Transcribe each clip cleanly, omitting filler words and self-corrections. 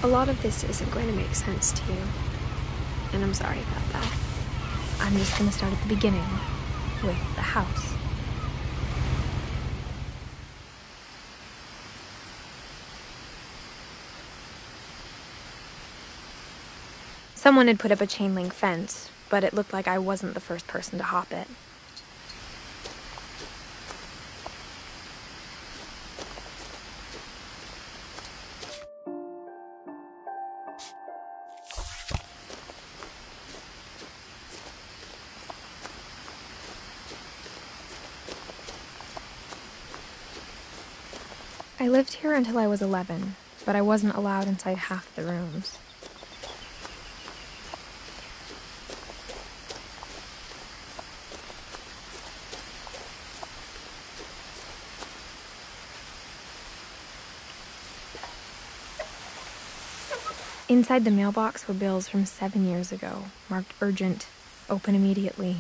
A lot of this isn't going to make sense to you, and I'm sorry about that. I'm just going to start at the beginning, with the house. Someone had put up a chain-link fence, but it looked like I wasn't the first person to hop it. I lived here until I was 11, but I wasn't allowed inside half the rooms. Inside the mailbox were bills from 7 years ago, marked urgent, open immediately.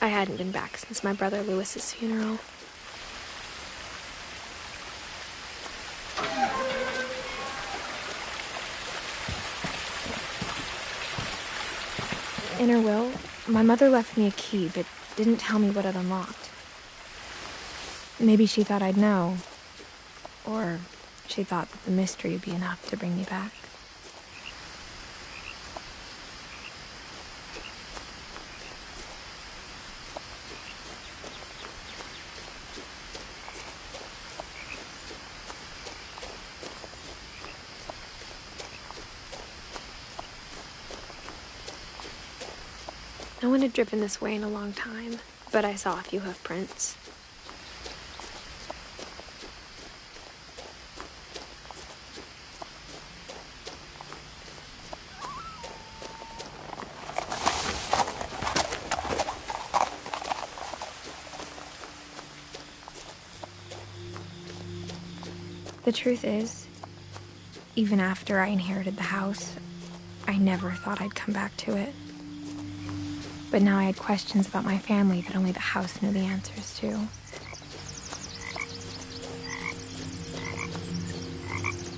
I hadn't been back since my brother Lewis's funeral. In her will, my mother left me a key, but didn't tell me what it unlocked. Maybe she thought I'd know, or she thought that the mystery would be enough to bring me back. No one had driven this way in a long time, but I saw a few hoof prints. The truth is, even after I inherited the house, I never thought I'd come back to it. But now I had questions about my family that only the house knew the answers to.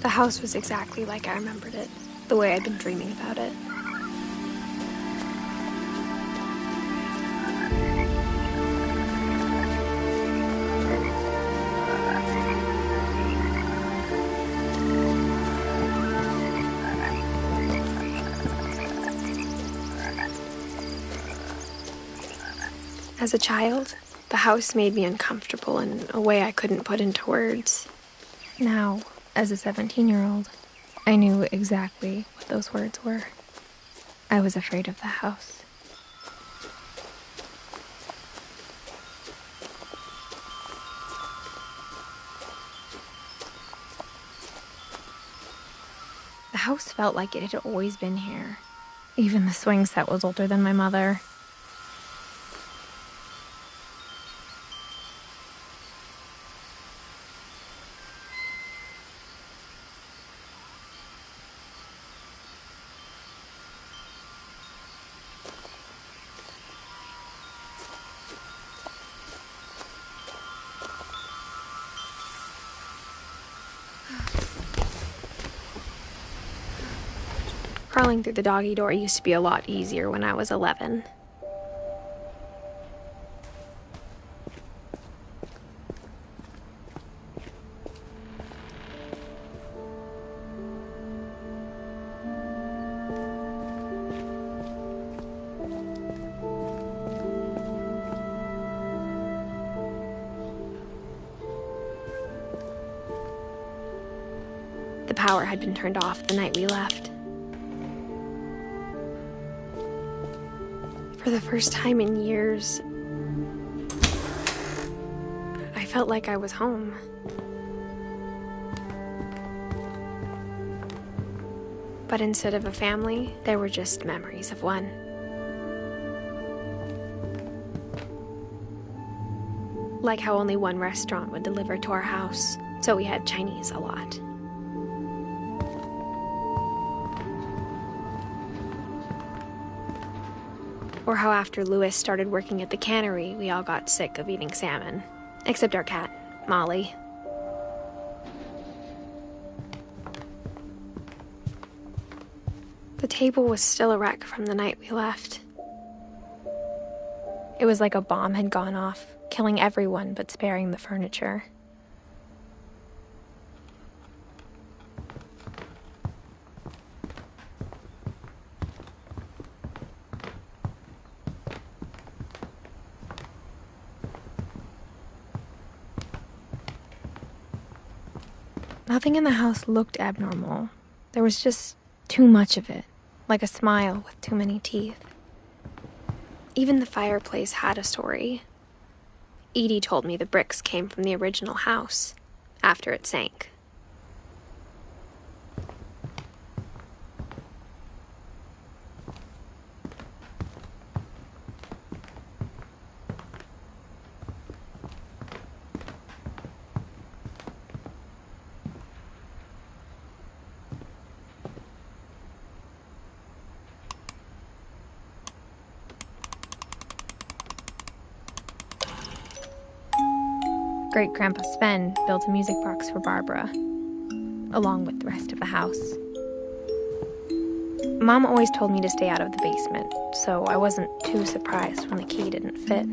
The house was exactly like I remembered it, the way I'd been dreaming about it. As a child, the house made me uncomfortable in a way I couldn't put into words. Now, as a 17-year-old, I knew exactly what those words were. I was afraid of the house. The house felt like it had always been here. Even the swing set was older than my mother. Crawling through the doggy door used to be a lot easier when I was 11. The power had been turned off the night we left. For the first time in years, I felt like I was home. But instead of a family, there were just memories of one. Like how only one restaurant would deliver to our house, so we had Chinese a lot. Or how after Louis started working at the cannery, we all got sick of eating salmon. Except our cat, Molly. The table was still a wreck from the night we left. It was like a bomb had gone off, killing everyone but sparing the furniture. Nothing in the house looked abnormal. There was just too much of it, like a smile with too many teeth. Even the fireplace had a story. Edie told me the bricks came from the original house, after it sank. Great-Grandpa Sven built a music box for Barbara, along with the rest of the house. Mom always told me to stay out of the basement, so I wasn't too surprised when the key didn't fit.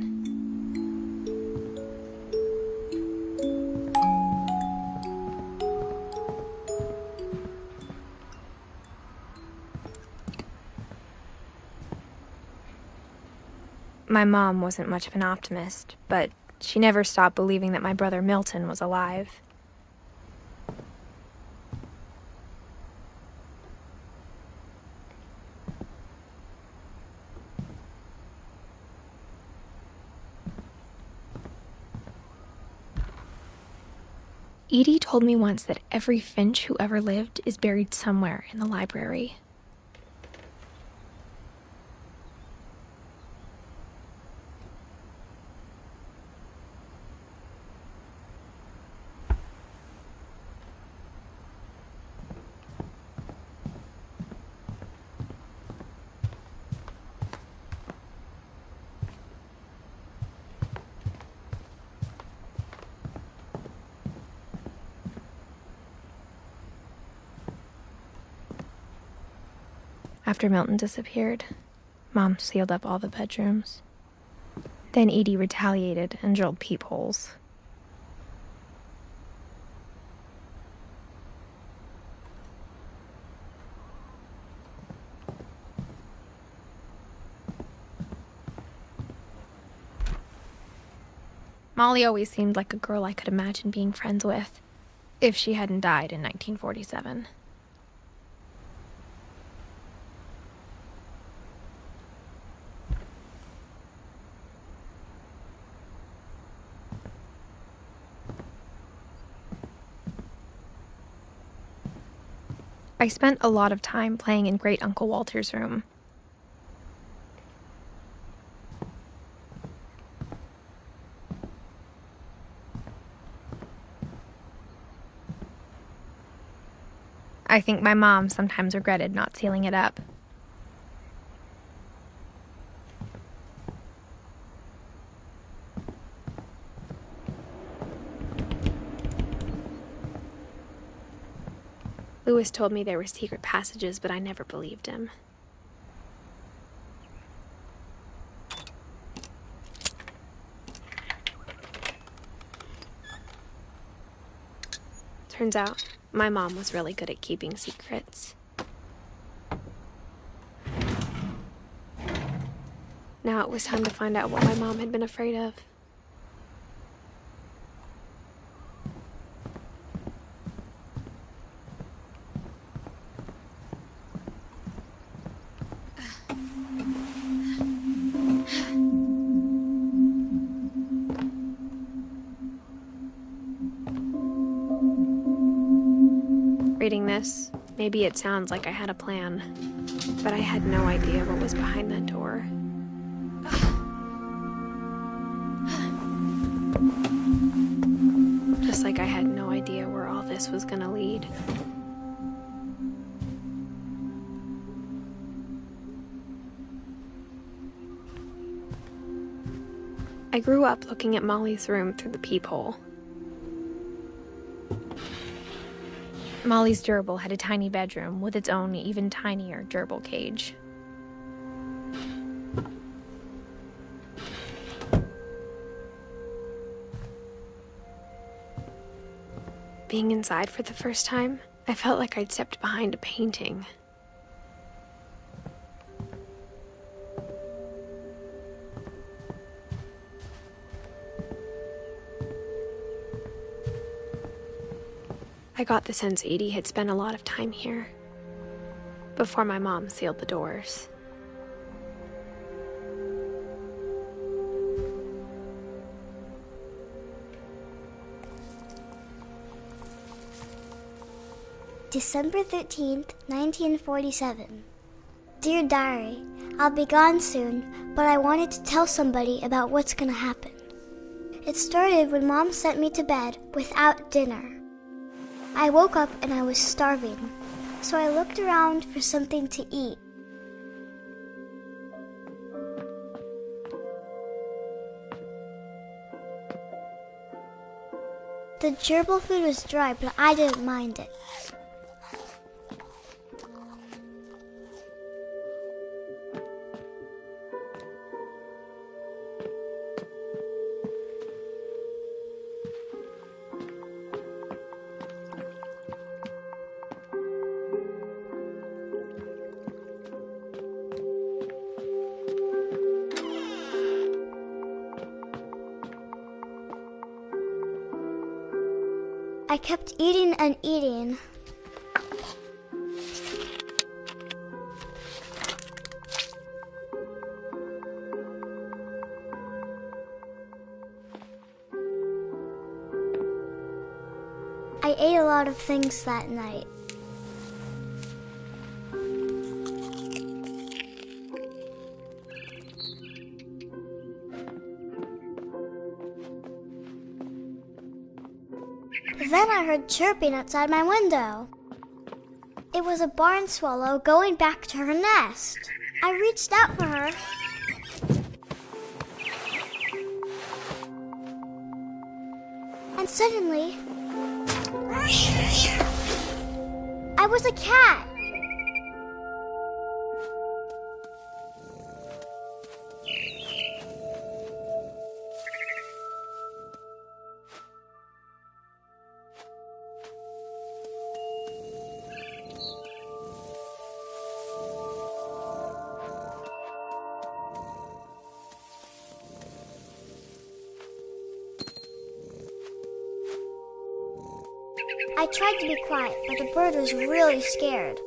My mom wasn't much of an optimist, but she never stopped believing that my brother Milton was alive. Edie told me once that every Finch who ever lived is buried somewhere in the library. After Milton disappeared, Mom sealed up all the bedrooms. Then Edie retaliated and drilled peepholes. Molly always seemed like a girl I could imagine being friends with, if she hadn't died in 1947. I spent a lot of time playing in Great Uncle Walter's room. I think my mom sometimes regretted not sealing it up. Louis told me there were secret passages, but I never believed him. Turns out, my mom was really good at keeping secrets. Now it was time to find out what my mom had been afraid of. Reading this, maybe it sounds like I had a plan, but I had no idea what was behind that door. Just like I had no idea where all this was gonna lead. I grew up looking at Molly's room through the peephole. Molly's gerbil had a tiny bedroom with its own even tinier gerbil cage. Being inside for the first time, I felt like I'd stepped behind a painting. I got the sense Edie had spent a lot of time here, before my mom sealed the doors. December 13th, 1947. Dear Diary, I'll be gone soon, but I wanted to tell somebody about what's gonna happen. It started when Mom sent me to bed without dinner. I woke up and I was starving, so I looked around for something to eat. The gerbil food was dry, but I didn't mind it. I kept eating and eating. I ate a lot of things that night. Then I heard chirping outside my window. It was a barn swallow going back to her nest. I reached out for her. And suddenly, I was a cat. I tried to be quiet, but the bird was really scared.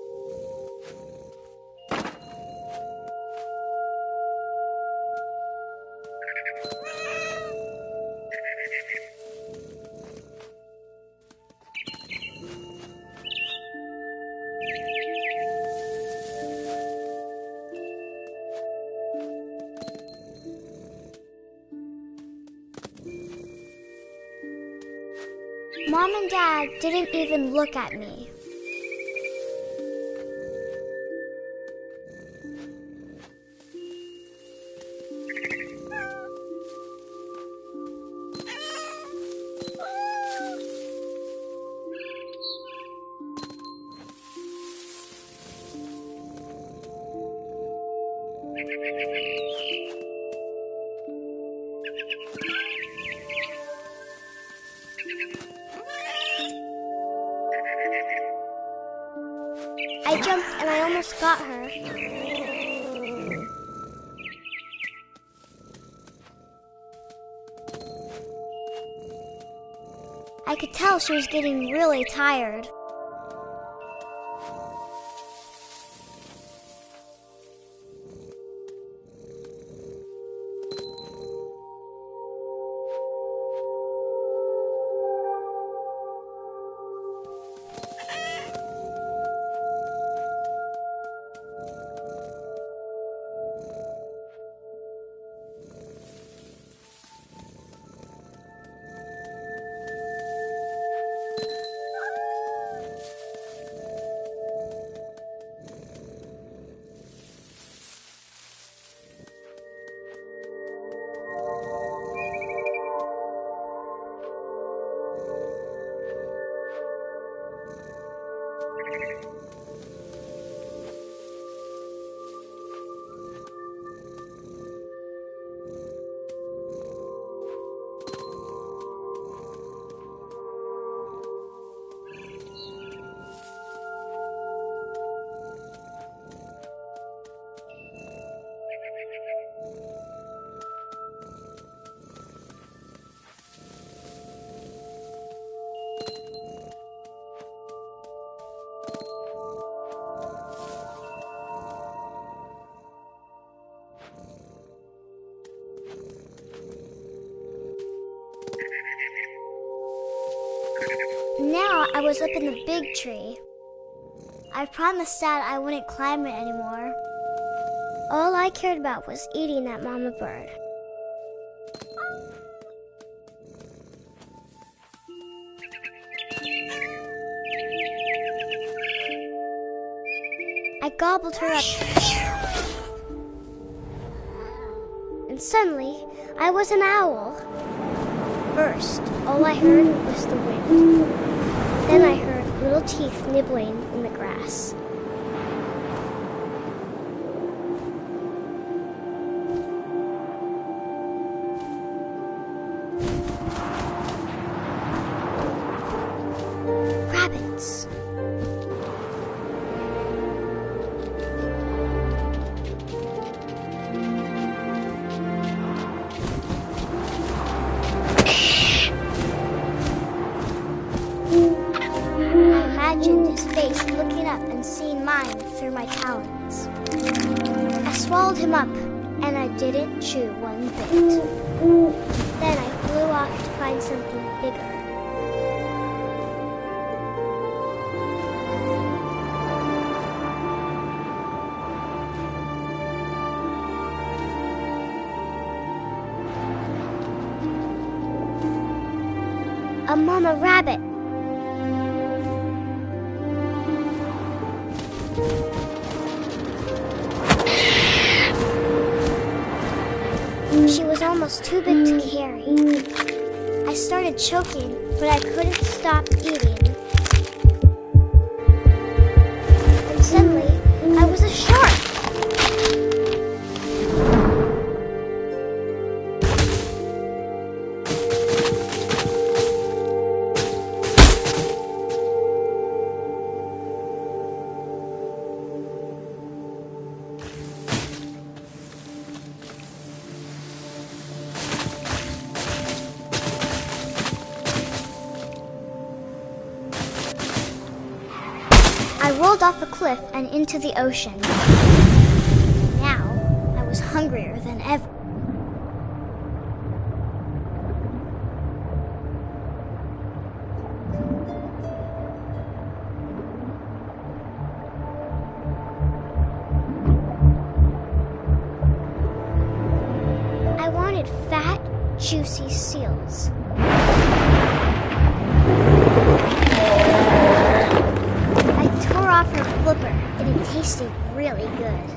Mom and Dad didn't even look at me. I jumped and I almost got her. I could tell she was getting really tired. Now I was up in the big tree. I promised Dad I wouldn't climb it anymore. All I cared about was eating that mama bird. I gobbled her up. And suddenly, I was an owl. First, all I heard was the wind. Then I heard little teeth nibbling in the grass. Rabbits. Imagined his face looking up and seeing mine through my talons. I swallowed him up, and I didn't chew one bit. Then I flew off to find something bigger. A mama rabbit. She was almost too big to carry. I started choking, but I couldn't stop eating. And suddenly, I was a shark. I rolled off a cliff and into the ocean. Now, I was hungrier than ever. I wanted fat, juicy seals. I tore off her flipper, and it tasted really good.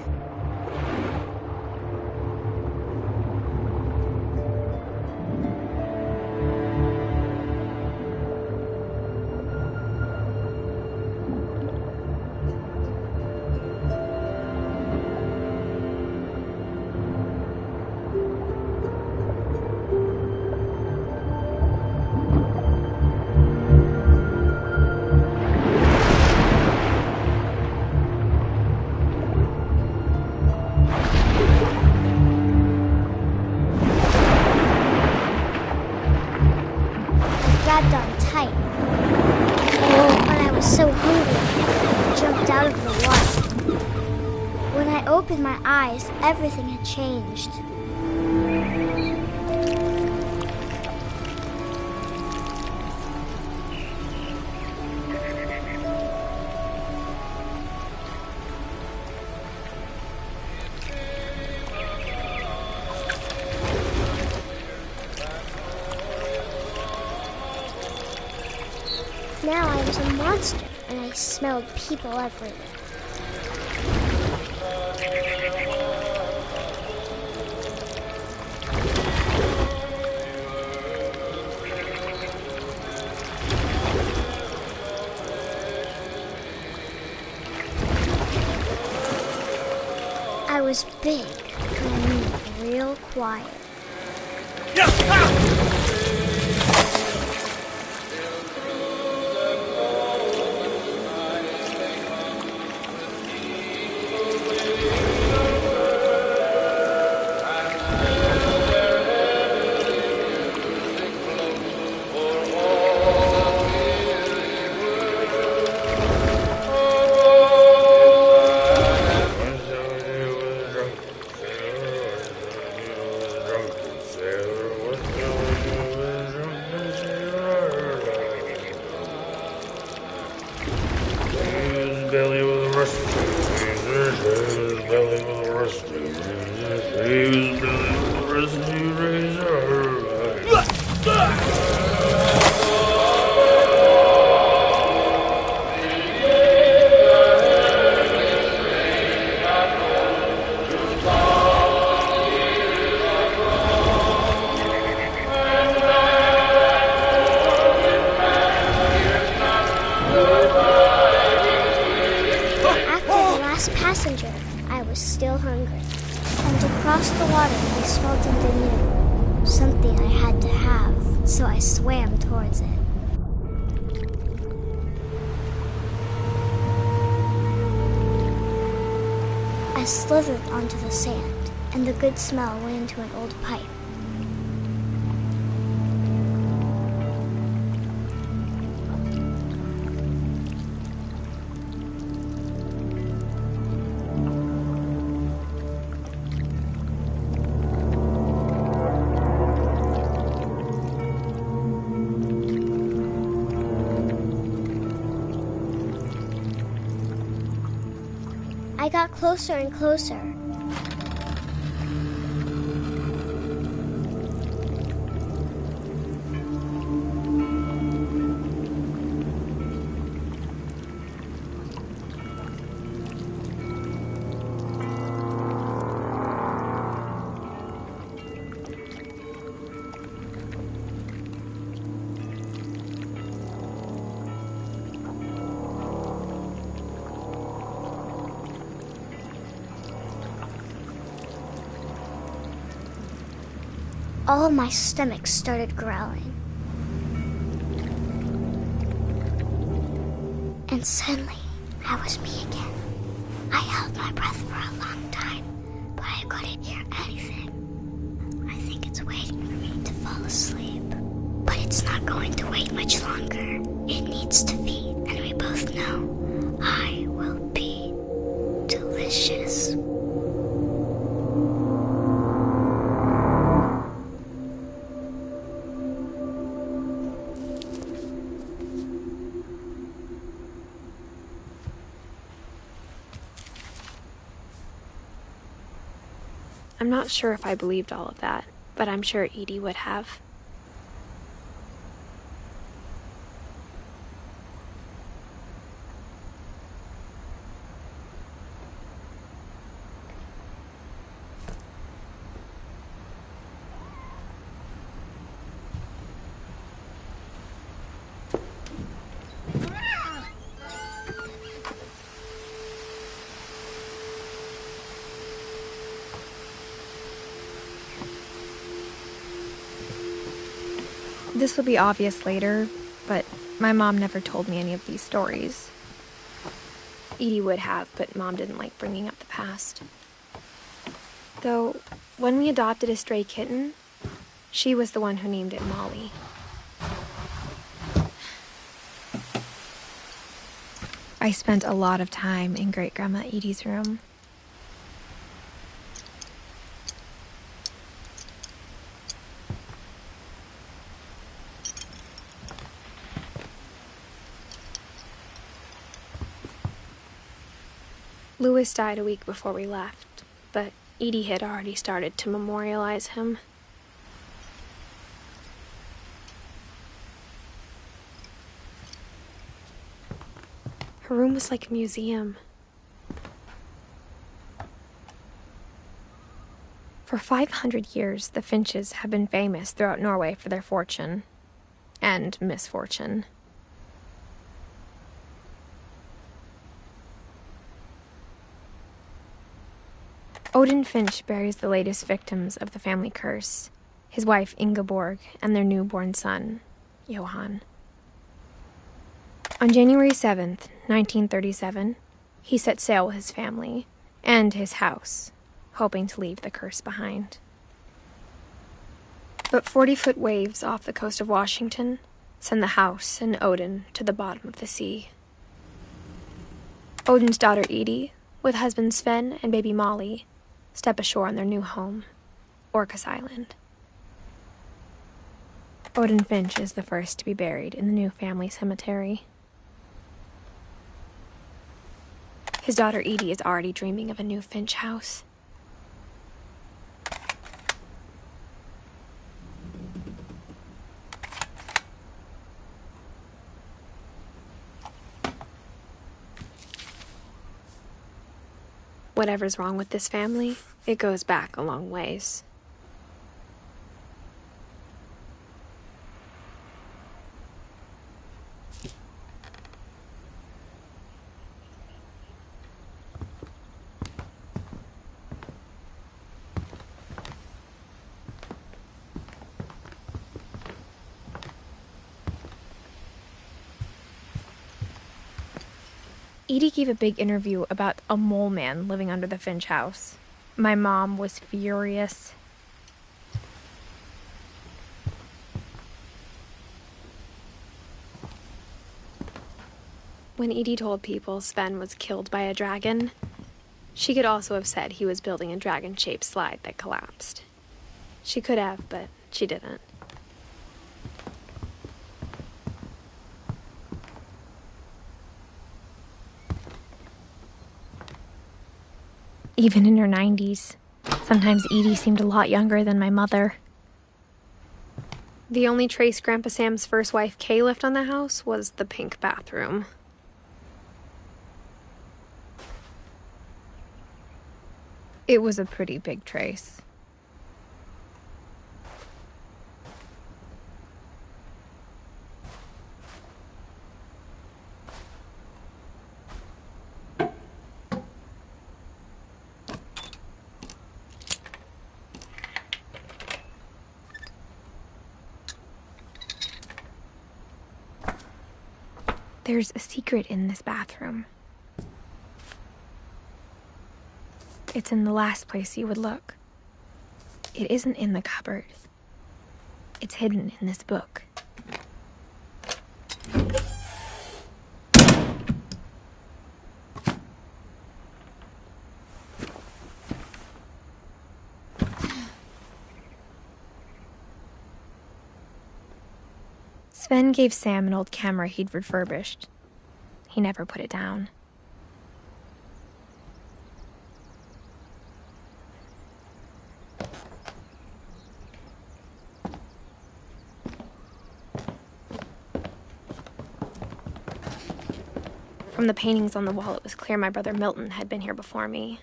Grabbed on tight. But I was so hungry, I jumped out of the water. When I opened my eyes, everything had changed. Now I was a monster, and I smelled people everywhere. was big, and I moved real quiet. Passenger, I was still hungry, and to cross the water I smelled something new, something I had to have, so I swam towards it. I slithered onto the sand, and the good smell went into an old pipe. I got closer and closer. All my stomach started growling. And suddenly, I was me again. I held my breath for a long time, but I couldn't hear anything. I think it's waiting for me to fall asleep. But it's not going to wait much longer. It needs to feed, and we both know I will be delicious. I'm not sure if I believed all of that, but I'm sure Edie would have. This will be obvious later, but my mom never told me any of these stories. Edie would have, but Mom didn't like bringing up the past. Though, when we adopted a stray kitten, she was the one who named it Molly. I spent a lot of time in Great-Grandma Edie's room. Louis died a week before we left, but Edie had already started to memorialize him. Her room was like a museum. For 500 years, the Finches have been famous throughout Norway for their fortune and misfortune. Odin Finch buries the latest victims of the family curse, his wife Ingeborg and their newborn son, Johann. On January 7th, 1937, he set sail with his family and his house, hoping to leave the curse behind. But 40-foot waves off the coast of Washington send the house and Odin to the bottom of the sea. Odin's daughter Edie, with husband Sven and baby Molly, step ashore on their new home, Orcas Island. Odin Finch is the first to be buried in the new family cemetery. His daughter Edie is already dreaming of a new Finch house. Whatever's wrong with this family, it goes back a long ways. Edie gave a big interview about a mole man living under the Finch house. My mom was furious. When Edie told people Sven was killed by a dragon, she could also have said he was building a dragon-shaped slide that collapsed. She could have, but she didn't. Even in her 90s, sometimes Edie seemed a lot younger than my mother. The only trace Grandpa Sam's first wife Kay left on the house was the pink bathroom. It was a pretty big trace. There's a secret in this bathroom. It's in the last place you would look. It isn't in the cupboard. It's hidden in this book. Sven gave Sam an old camera he'd refurbished. He never put it down. From the paintings on the wall, it was clear my brother Milton had been here before me.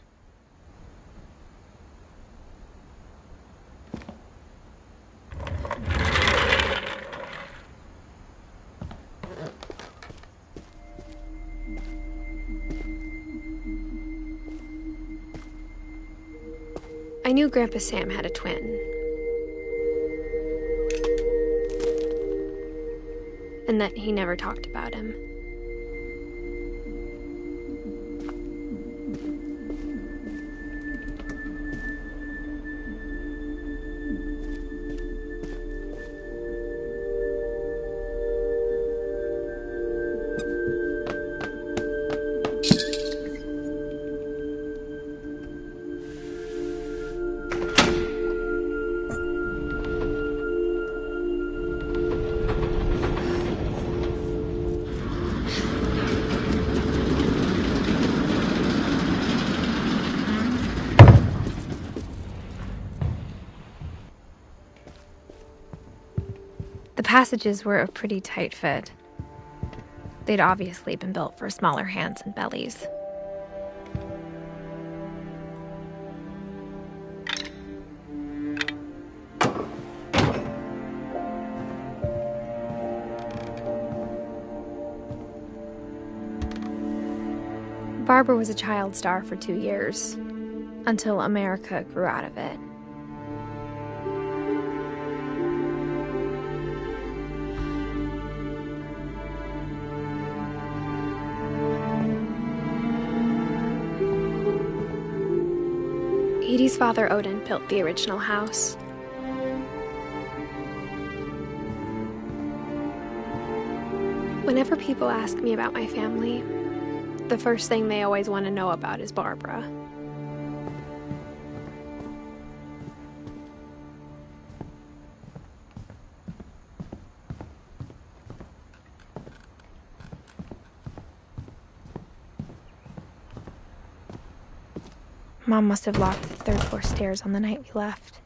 I knew Grandpa Sam had a twin. And that he never talked about him. The passages were a pretty tight fit. They'd obviously been built for smaller hands and bellies. Barbara was a child star for 2 years. until America grew out of it. Edie's father, Odin, built the original house. Whenever people ask me about my family, the first thing they always want to know about is Barbara. Mom must have locked the third-floor stairs on the night we left.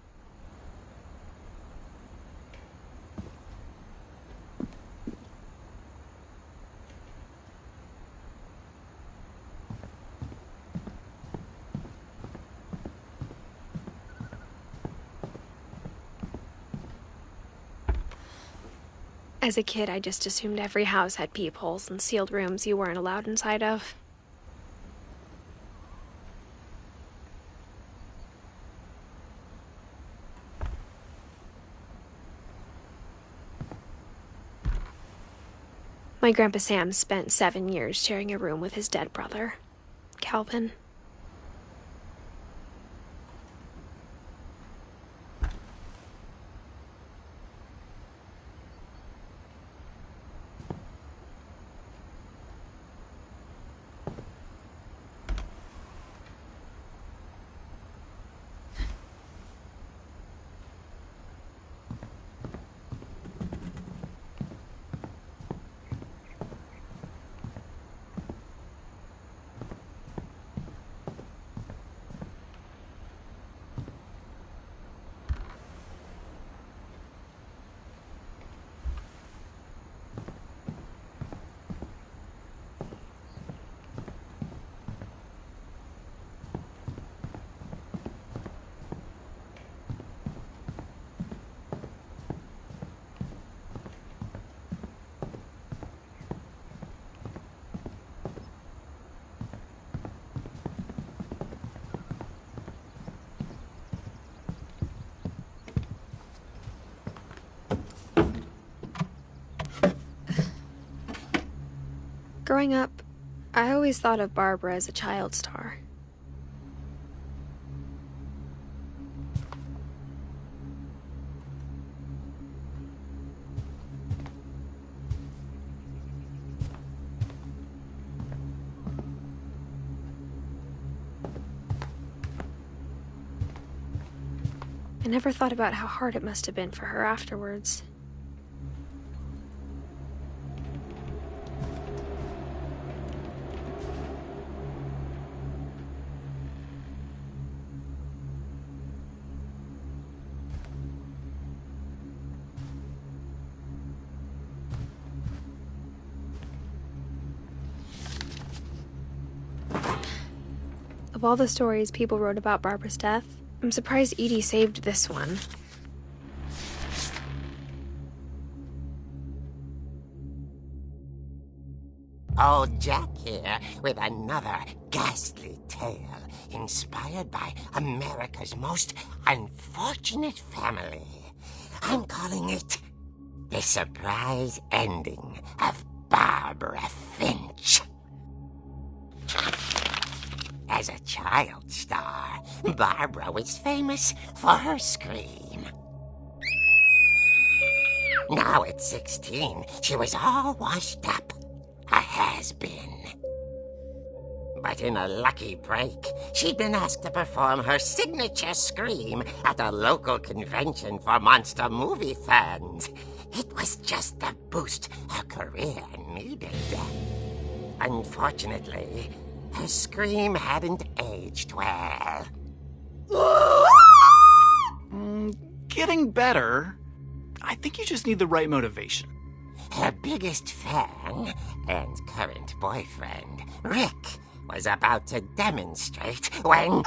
As a kid, I just assumed every house had peepholes and sealed rooms you weren't allowed inside of. My Grandpa Sam spent 7 years sharing a room with his dead brother, Calvin. Growing up, I always thought of Barbara as a child star. I never thought about how hard it must have been for her afterwards. Of all the stories people wrote about Barbara's death, I'm surprised Edie saved this one. Old Jack here with another ghastly tale inspired by America's most unfortunate family. I'm calling it The Surprise Ending of Barbara Finch. As a child star, Barbara was famous for her scream. Now at 16, she was all washed up. A has-been. But in a lucky break, she'd been asked to perform her signature scream at a local convention for monster movie fans. It was just the boost her career needed. Unfortunately, her scream hadn't aged well. Getting better. I think you just need the right motivation. Her biggest fan and current boyfriend, Rick, was about to demonstrate when...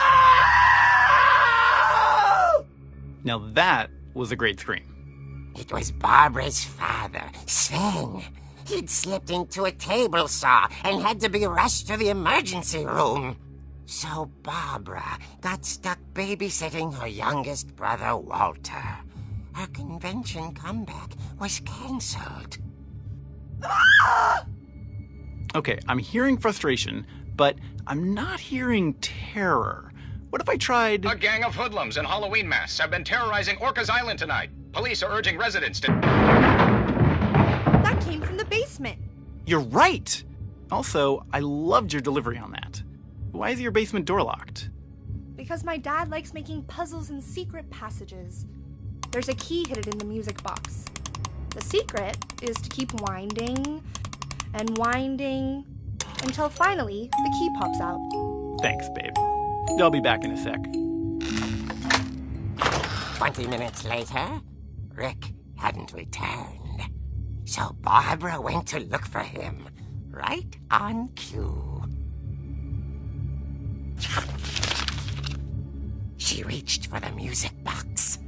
Now that was a great scream. It was Barbara's father, Sven. He'd slipped into a table saw and had to be rushed to the emergency room. So Barbara got stuck babysitting her youngest brother, Walter. Her convention comeback was cancelled. Okay, I'm hearing frustration, but I'm not hearing terror. What if I tried... A gang of hoodlums in Halloween masks have been terrorizing Orcas Island tonight. Police are urging residents to... That came from the basement. You're right! Also, I loved your delivery on that. Why is your basement door locked? Because my dad likes making puzzles and secret passages. There's a key hidden in the music box. The secret is to keep winding and winding until finally the key pops out. Thanks, babe. I'll be back in a sec. 20 minutes later, Rick hadn't returned. So Barbara went to look for him, right on cue. She reached for the music box.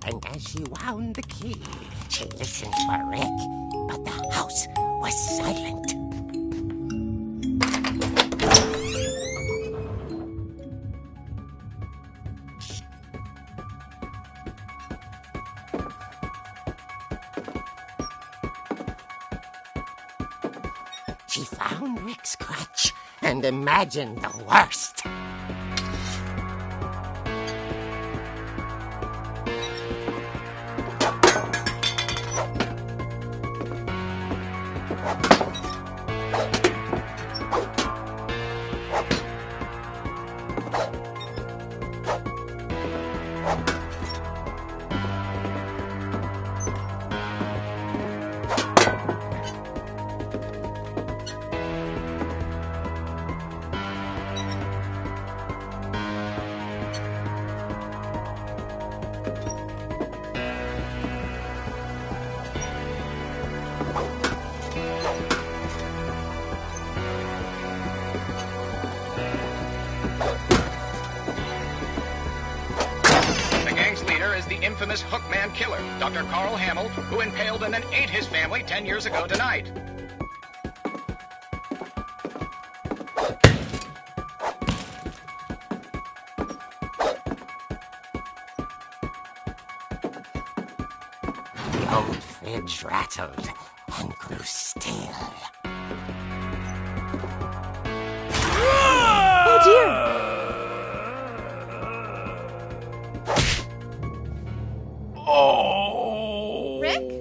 And as she wound the key, she listened for Rick, but the house was silent. She found Rick's crutch and imagined the worst. The infamous Hookman killer, Dr. Carl Hamill, who impaled and then ate his family 10 years ago tonight. The old fridge rattled and grew still. Oh dear! Oh! Rick?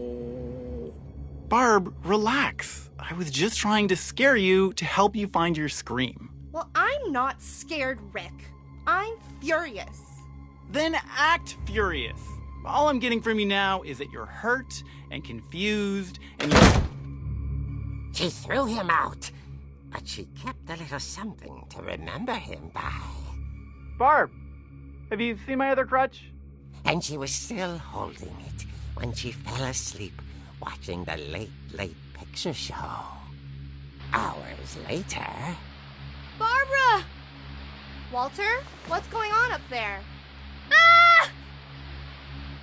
Barb, relax. I was just trying to scare you to help you find your scream. Well, I'm not scared, Rick. I'm furious. Then act furious. All I'm getting from you now is that you're hurt and confused and you... She threw him out, but she kept a little something to remember him by. Barb, have you seen my other crutch? And she was still holding it when she fell asleep watching the late picture show. Hours later... Barbara! Walter, what's going on up there? Ah!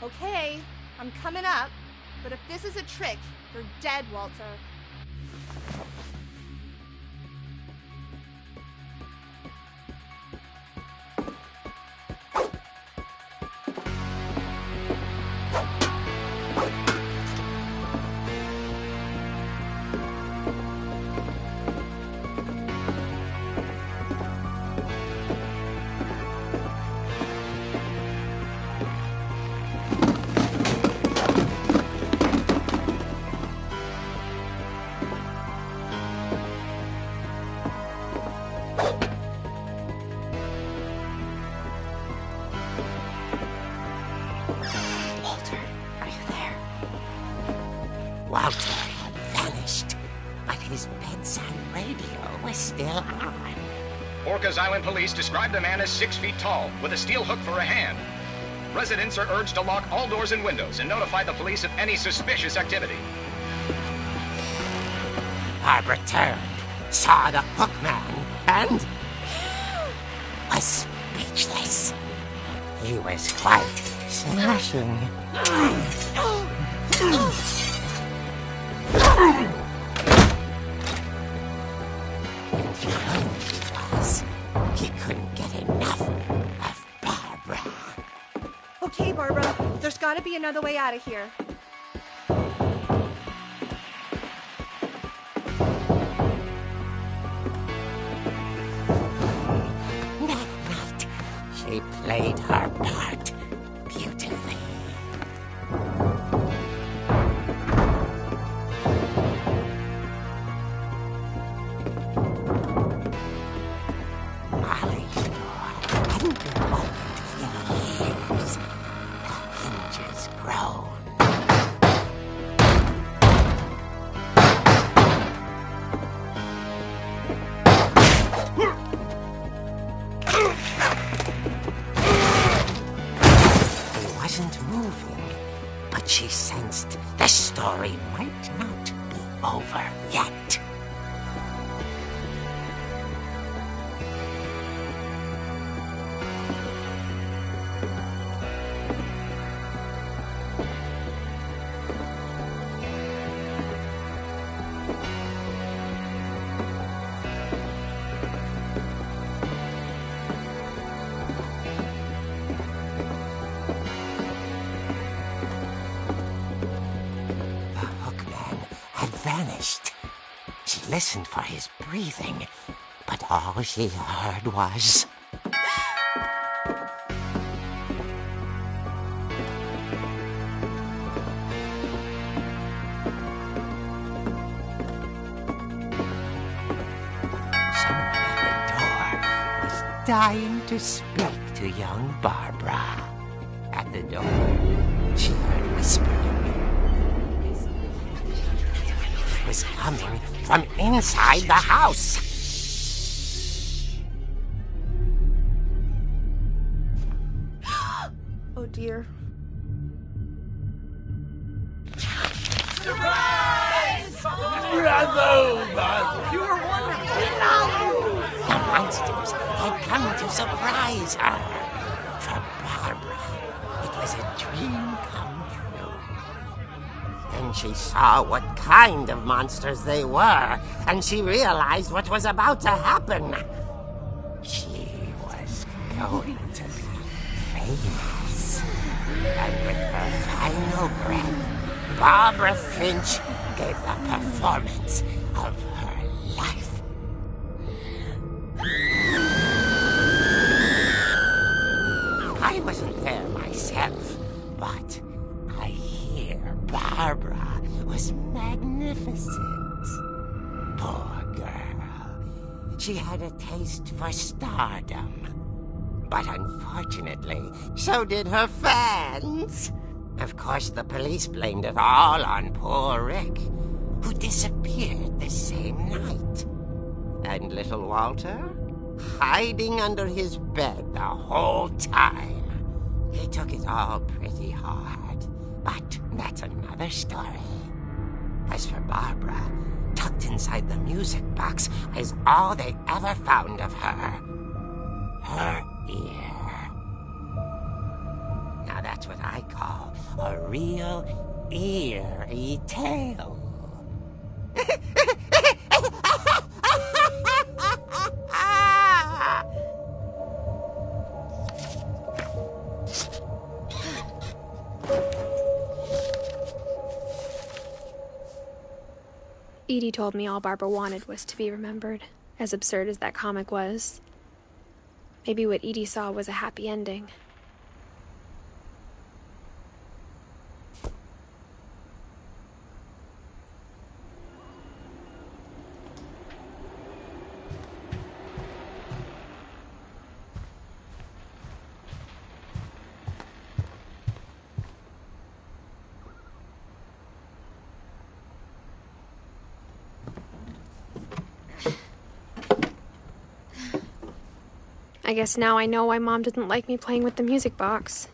Okay, I'm coming up, but if this is a trick, you're dead, Walter. Walter had vanished, but his bedside radio was still on. Orcas Island police describe the man as 6 feet tall, with a steel hook for a hand. Residents are urged to lock all doors and windows and notify the police of any suspicious activity. Barbara turned, saw the hook man, and was speechless. He was quite smashing. Okay, Barbara, there's gotta be another way out of here. That night, she played her part beautifully. Molly's door hadn't been opened in years. The hinges groaned. He wasn't moving, but she sensed the story might not be over yet. The hookman had vanished. She listened for his breathing, but all she heard was... Someone at the door was dying to speak to young Barbara. At the door, she heard whispering. It was coming from inside the house. Oh dear. The monsters had come to surprise her. For Barbara, it was a dream come true. Then she saw what kind of monsters they were, and she realized what was about to happen. She was going to be famous. And with her final breath, Barbara Finch gave the performance of her life. I wasn't there myself, but I hear Barbara was magnificent. Poor girl. She had a taste for stardom. But unfortunately, so did her fans. Of course, the police blamed it all on poor Rick, who disappeared the same night. And little Walter? Hiding under his bed the whole time. He took it all pretty hard, but that's another story. As for Barbara, tucked inside the music box is all they ever found of her. Her ear. Now that's what I call a real eerie tale. Edie told me all Barbara wanted was to be remembered, as absurd as that comic was. Maybe what Edie saw was a happy ending. I guess now I know why Mom didn't like me playing with the music box.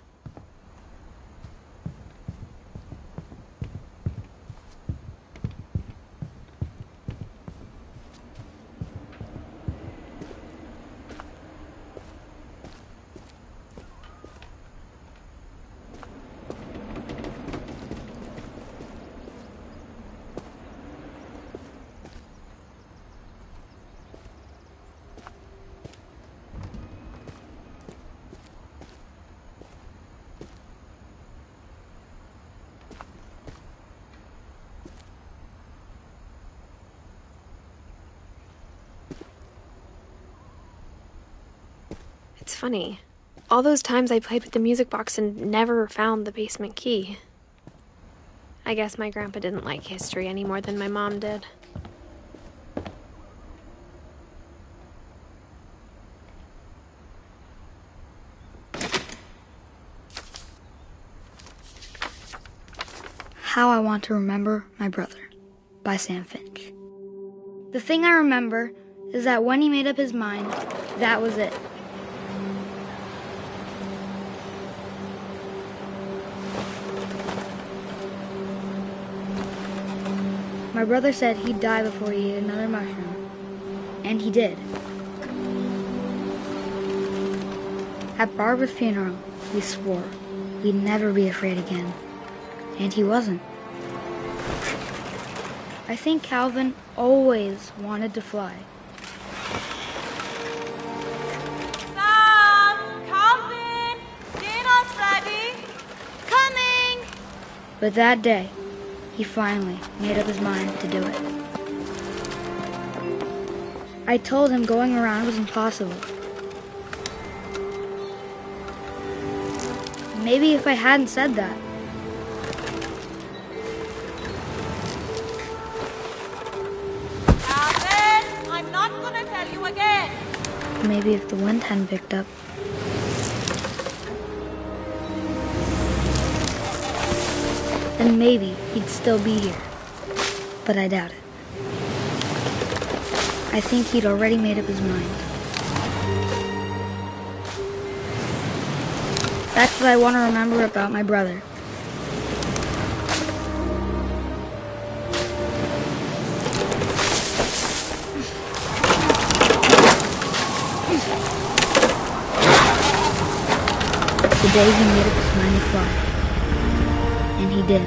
funny. All those times I played with the music box and never found the basement key. I guess my grandpa didn't like history any more than my mom did. How I Want to Remember My Brother by Sam Finch. The thing I remember is that when he made up his mind, that was it. My brother said he'd die before he ate another mushroom. And he did. At Barbara's funeral, we swore we'd never be afraid again. And he wasn't. I think Calvin always wanted to fly. Sam! Calvin! Dinner's ready! Coming! But that day, he finally made up his mind to do it. I told him going around was impossible. Maybe if I hadn't said that, Calvin! I'm not gonna tell you again! maybe if the wind hadn't picked up, then maybe he'd still be here. But I doubt it. I think he'd already made up his mind. That's what I want to remember about my brother. The day he made up his mind to fly. And he did.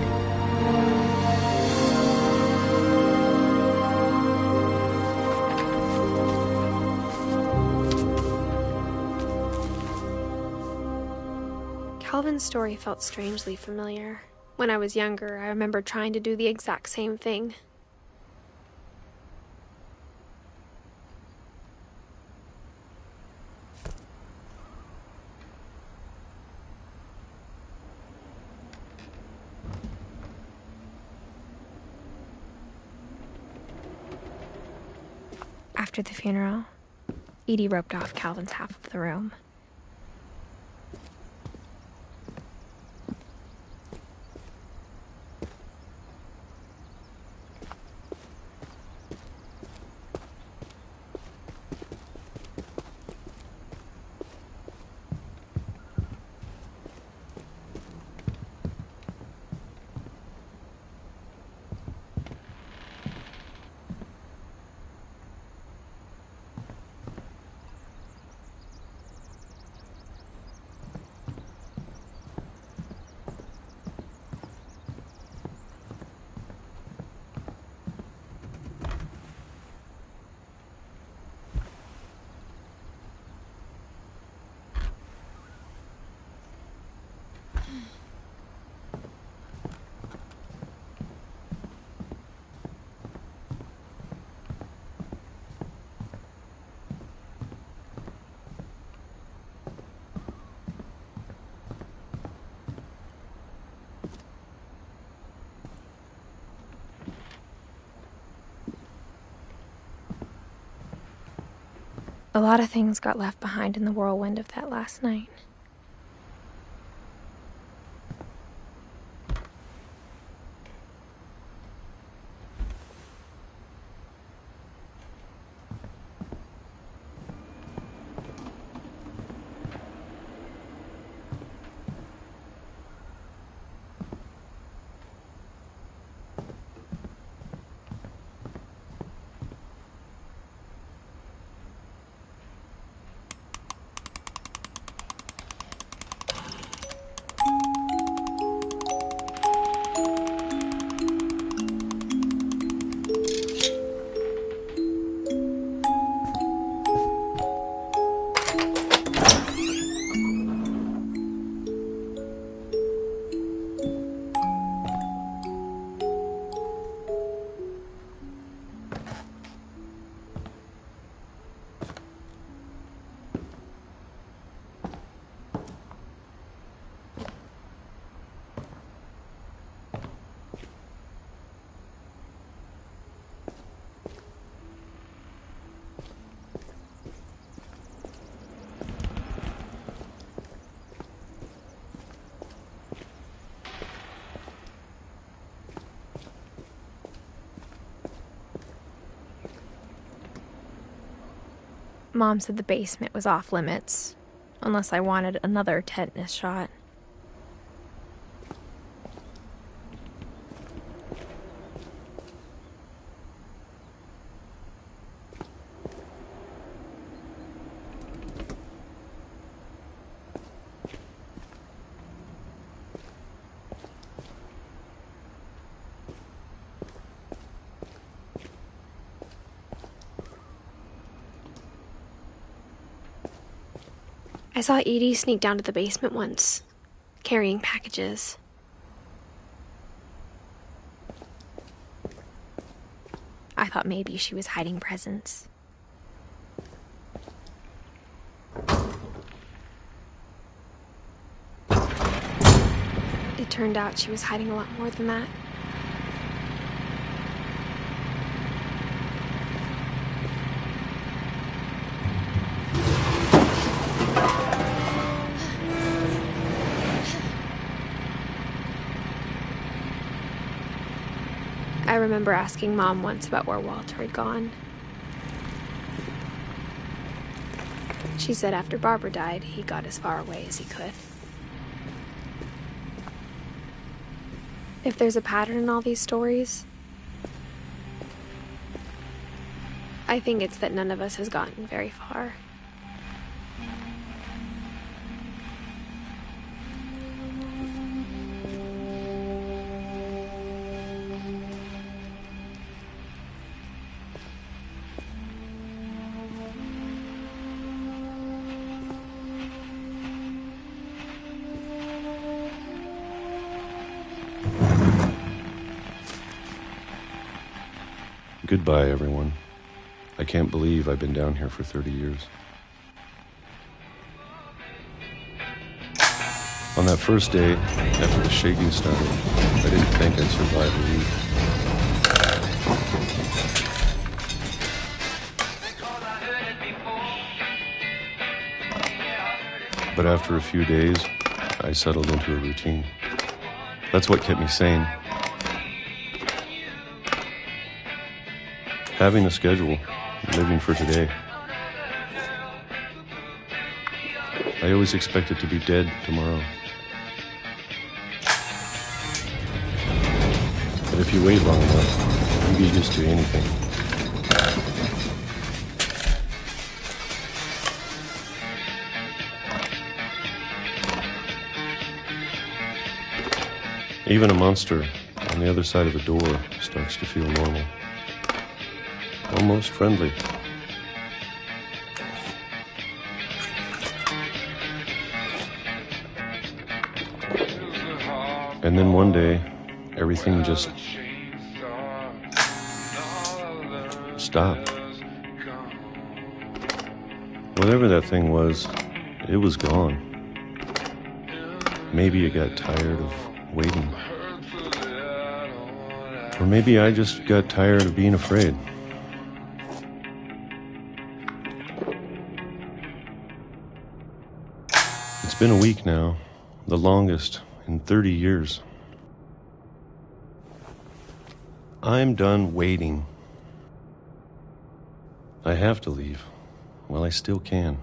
Calvin's story felt strangely familiar. When I was younger, I remember trying to do the exact same thing. After the funeral, Edie roped off Calvin's half of the room. A lot of things got left behind in the whirlwind of that last night. Mom said the basement was off limits, unless I wanted another tetanus shot. I saw Edie sneak down to the basement once, carrying packages. I thought maybe she was hiding presents. It turned out she was hiding a lot more than that. I remember asking Mom once about where Walter had gone. She said after Barbara died, he got as far away as he could. If there's a pattern in all these stories, I think it's that none of us has gotten very far. Goodbye, everyone. I can't believe I've been down here for 30 years. On that first day, after the shaking started, I didn't think I'd survive a week. But after a few days, I settled into a routine. That's what kept me sane. Having a schedule, living for today. I always expected to be dead tomorrow. But if you wait long enough, you get used to anything. Even a monster on the other side of the door starts to feel normal. Almost friendly. And then one day, everything just stopped. Whatever that thing was, it was gone. Maybe it got tired of waiting. Or maybe I just got tired of being afraid. It's been a week now, the longest in 30 years. I'm done waiting. I have to leave while I still can.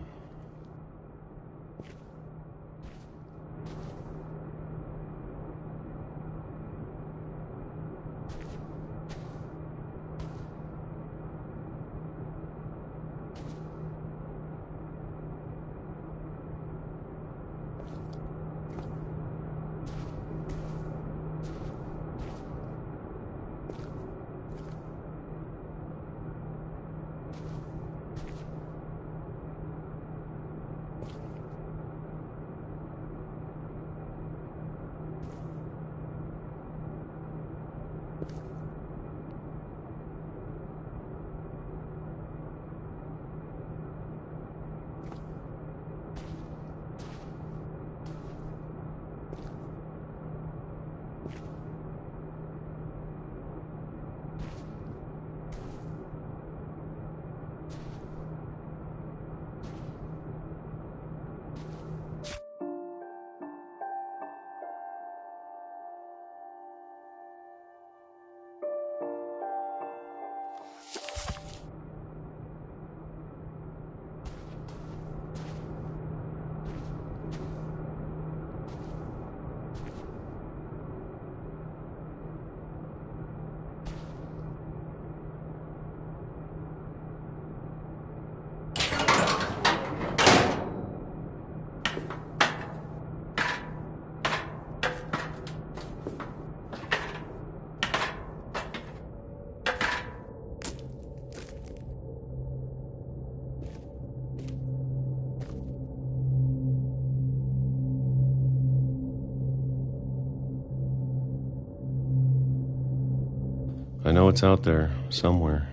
I know it's out there, somewhere.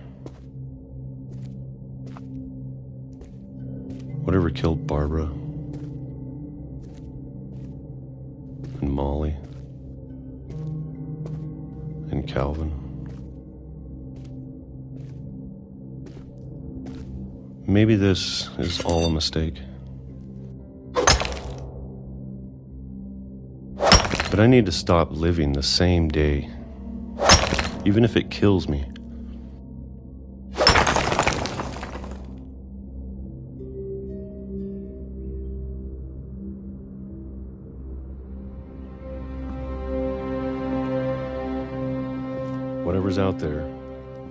Whatever killed Barbara and Molly and Calvin. Maybe this is all a mistake. But I need to stop living the same day, even if it kills me. Whatever's out there,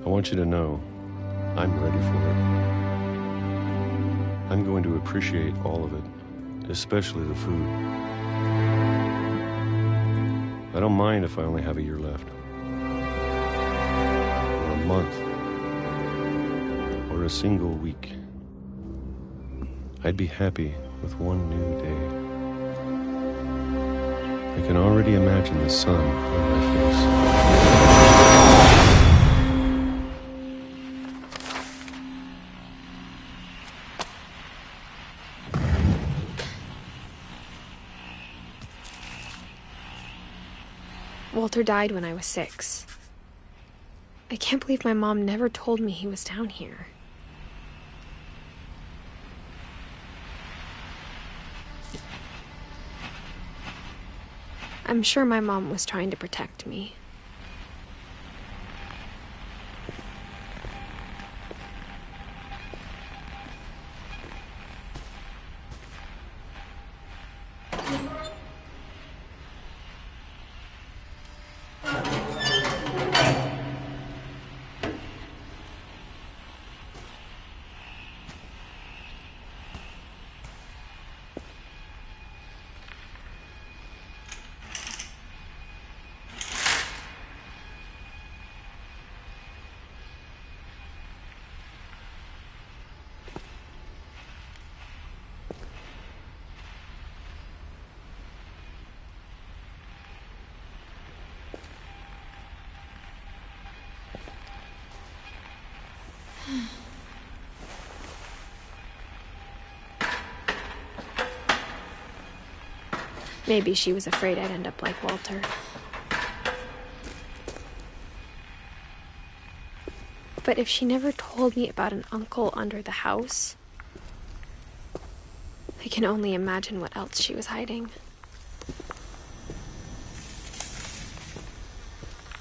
I want you to know I'm ready for it. I'm going to appreciate all of it, especially the food. I don't mind if I only have a year left, or a month, or a single week. I'd be happy with one new day. I can already imagine the sun on my face. Walter died when I was 6. I can't believe my mom never told me he was down here. I'm sure my mom was trying to protect me. Maybe she was afraid I'd end up like Walter. But if she never told me about an uncle under the house, I can only imagine what else she was hiding.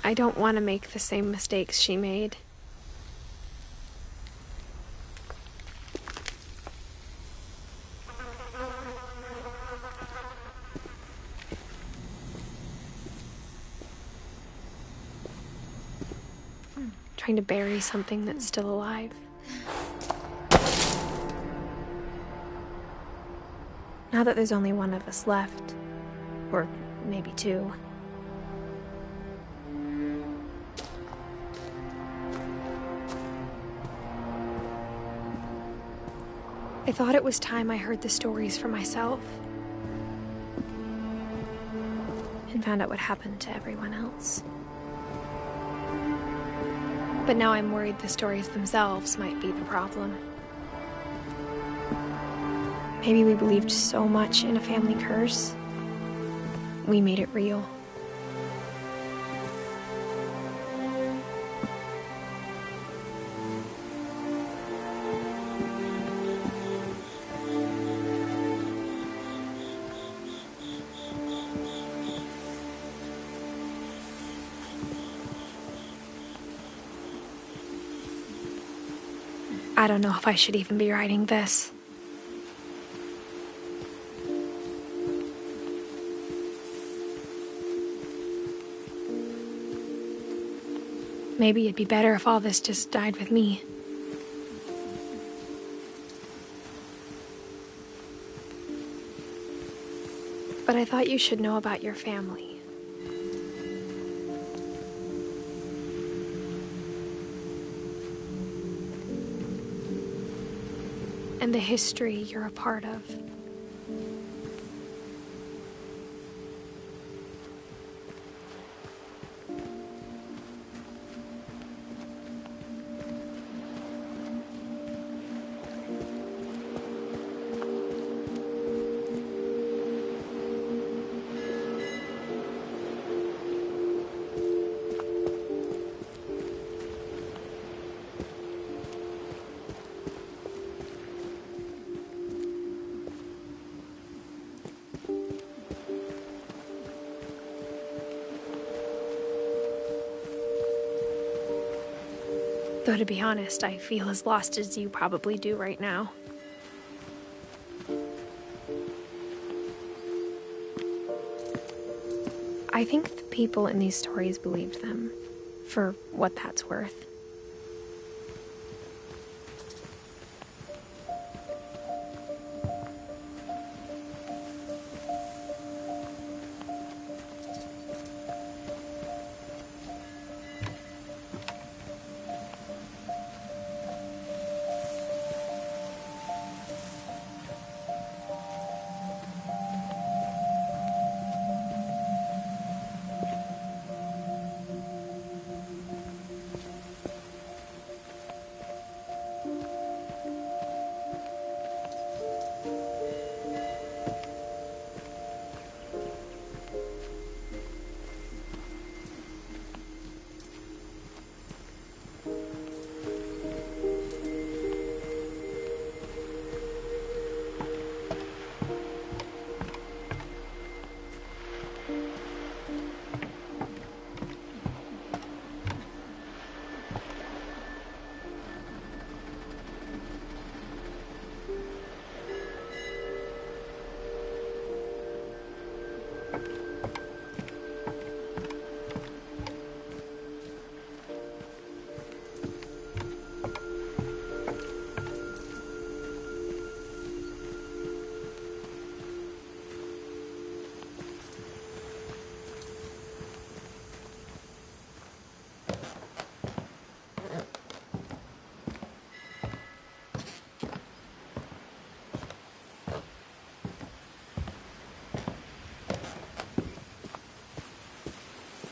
I don't want to make the same mistakes she made. Trying to bury something that's still alive. Now that there's only one of us left, or maybe two, I thought it was time I heard the stories for myself and found out what happened to everyone else. But now I'm worried the stories themselves might be the problem. Maybe we believed so much in a family curse, we made it real. I don't know if I should even be writing this. Maybe it'd be better if all this just died with me. But I thought you should know about your family. And the history you're a part of. Though to be honest, I feel as lost as you probably do right now. I think the people in these stories believed them, for what that's worth.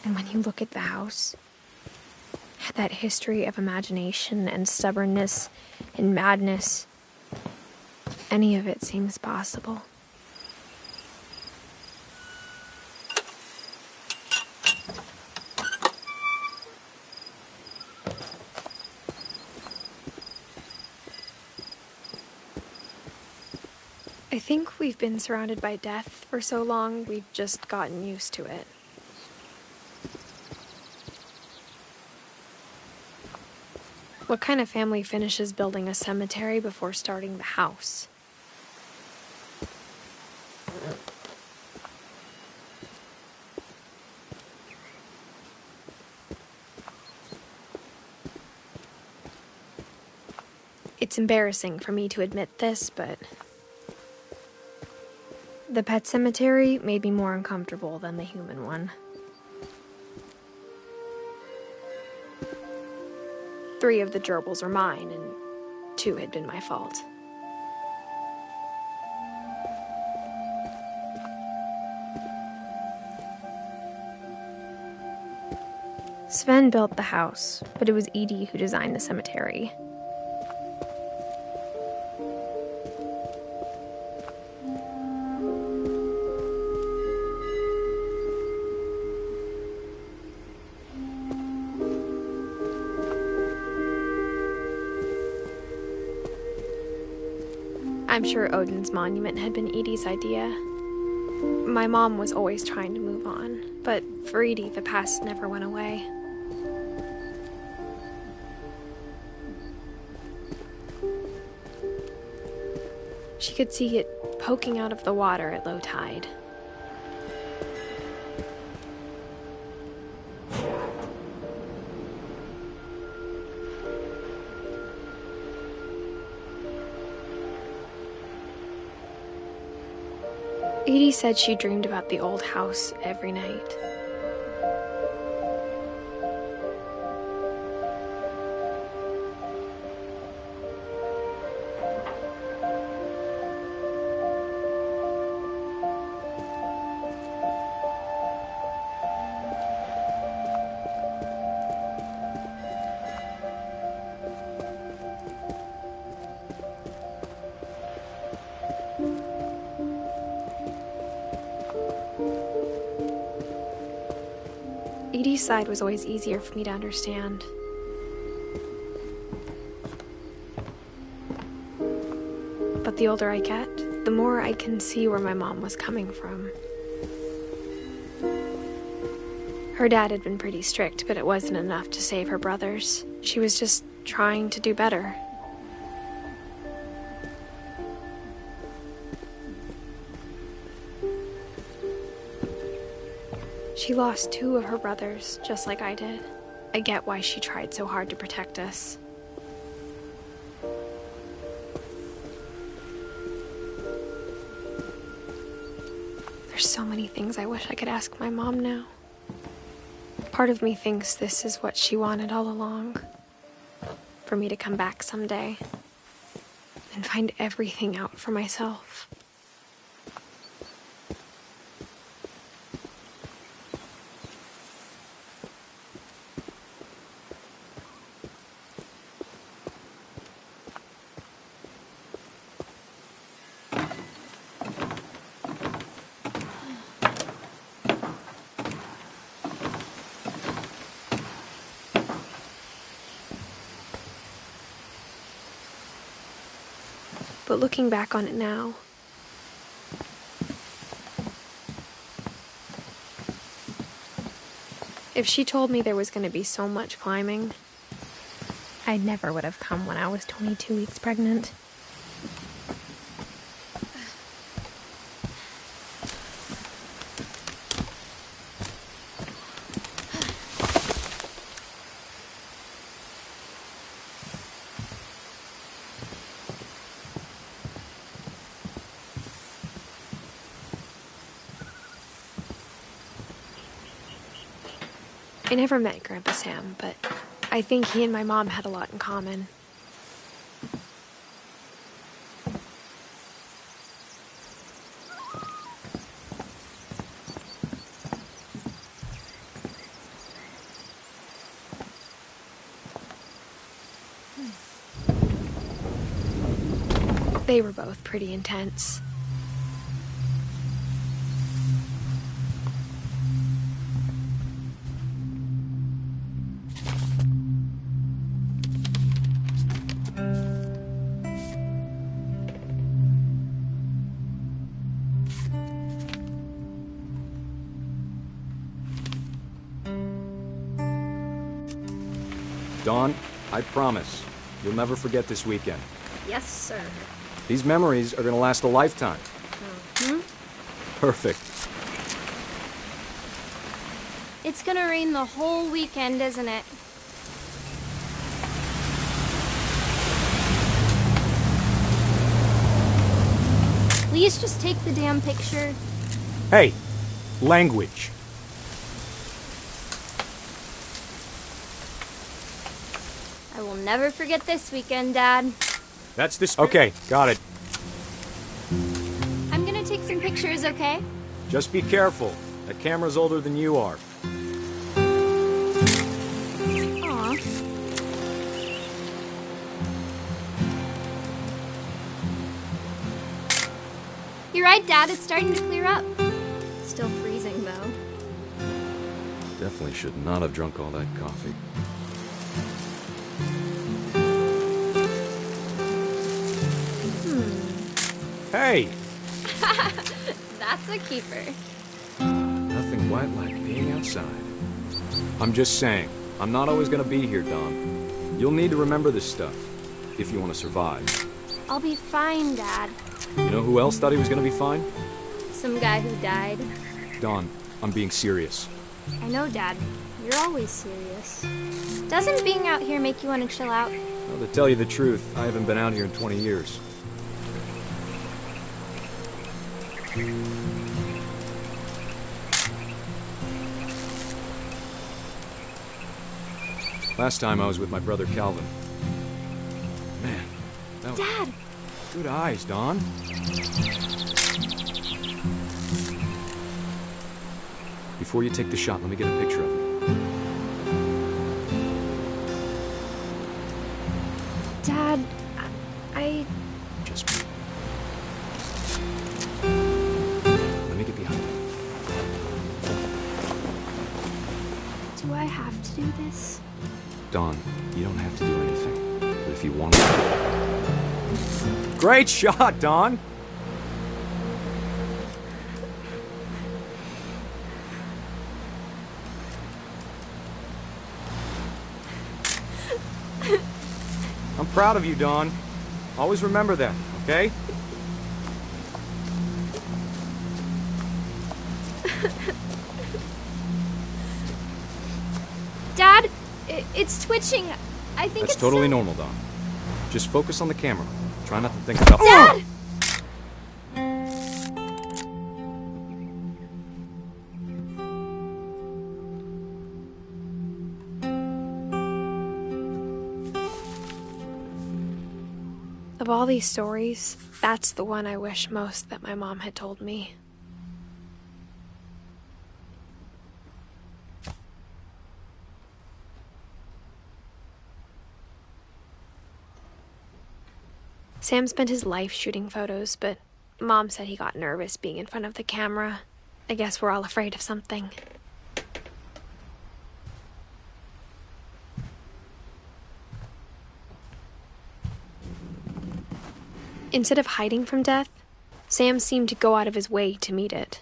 And when you look at the house, that history of imagination and stubbornness and madness, any of it seems possible. I think we've been surrounded by death for so long, we've just gotten used to it. What kind of family finishes building a cemetery before starting the house? It's embarrassing for me to admit this, but the pet cemetery made me more uncomfortable than the human one. 3 of the gerbils were mine, and 2 had been my fault. Sven built the house, but it was Edie who designed the cemetery. I'm sure Odin's monument had been Edie's idea. My mom was always trying to move on, but for Edie, the past never went away. She could see it poking out of the water at low tide. Edie said she dreamed about the old house every night. Edie's side was always easier for me to understand. But the older I get, the more I can see where my mom was coming from. Her dad had been pretty strict, but it wasn't enough to save her brothers. She was just trying to do better. She lost 2 of her brothers, just like I did. I get why she tried so hard to protect us. There's so many things I wish I could ask my mom now. Part of me thinks this is what she wanted all along. For me to come back someday and find everything out for myself. But looking back on it now, if she told me there was going to be so much climbing, I never would have come when I was 22 weeks pregnant. I never met Grandpa Sam, but I think he and my mom had a lot in common. They were both pretty intense. Dawn, I promise, you'll never forget this weekend. Yes, sir. These memories are gonna last a lifetime. Perfect. It's gonna rain the whole weekend, isn't it? Please just take the damn picture. Hey, language. I will never forget this weekend, Dad. That's this. Okay, got it. I'm gonna take some pictures, okay? Just be careful. That camera's older than you are. Aw. You're right, Dad. It's starting to clear up. Still freezing, though. Definitely should not have drunk all that coffee. Hey! That's a keeper. Nothing quite like being outside. I'm just saying, I'm not always gonna be here, Dawn. You'll need to remember this stuff, if you want to survive. I'll be fine, Dad. You know who else thought he was gonna be fine? Some guy who died. Dawn, I'm being serious. I know, Dad. You're always serious. Doesn't being out here make you want to chill out? Well, to tell you the truth, I haven't been out here in 20 years. Last time I was with my brother Calvin. Man, that was... Dad! Good eyes, Dawn. Before you take the shot, let me get a picture of you. Dad, I... Just me. Let me get behind you. Do I have to do this? Dawn, you don't have to do anything. But if you want to... Great shot, Dawn! proud of you, Dawn. Always remember that, okay? Dad, it's twitching. I think That's it's totally normal, Dawn. Just focus on the camera. Try not to think about... Dad! Of all these stories, that's the one I wish most that my mom had told me. Sam spent his life shooting photos, but Mom said he got nervous being in front of the camera. I guess we're all afraid of something. Instead of hiding from death, Sam seemed to go out of his way to meet it.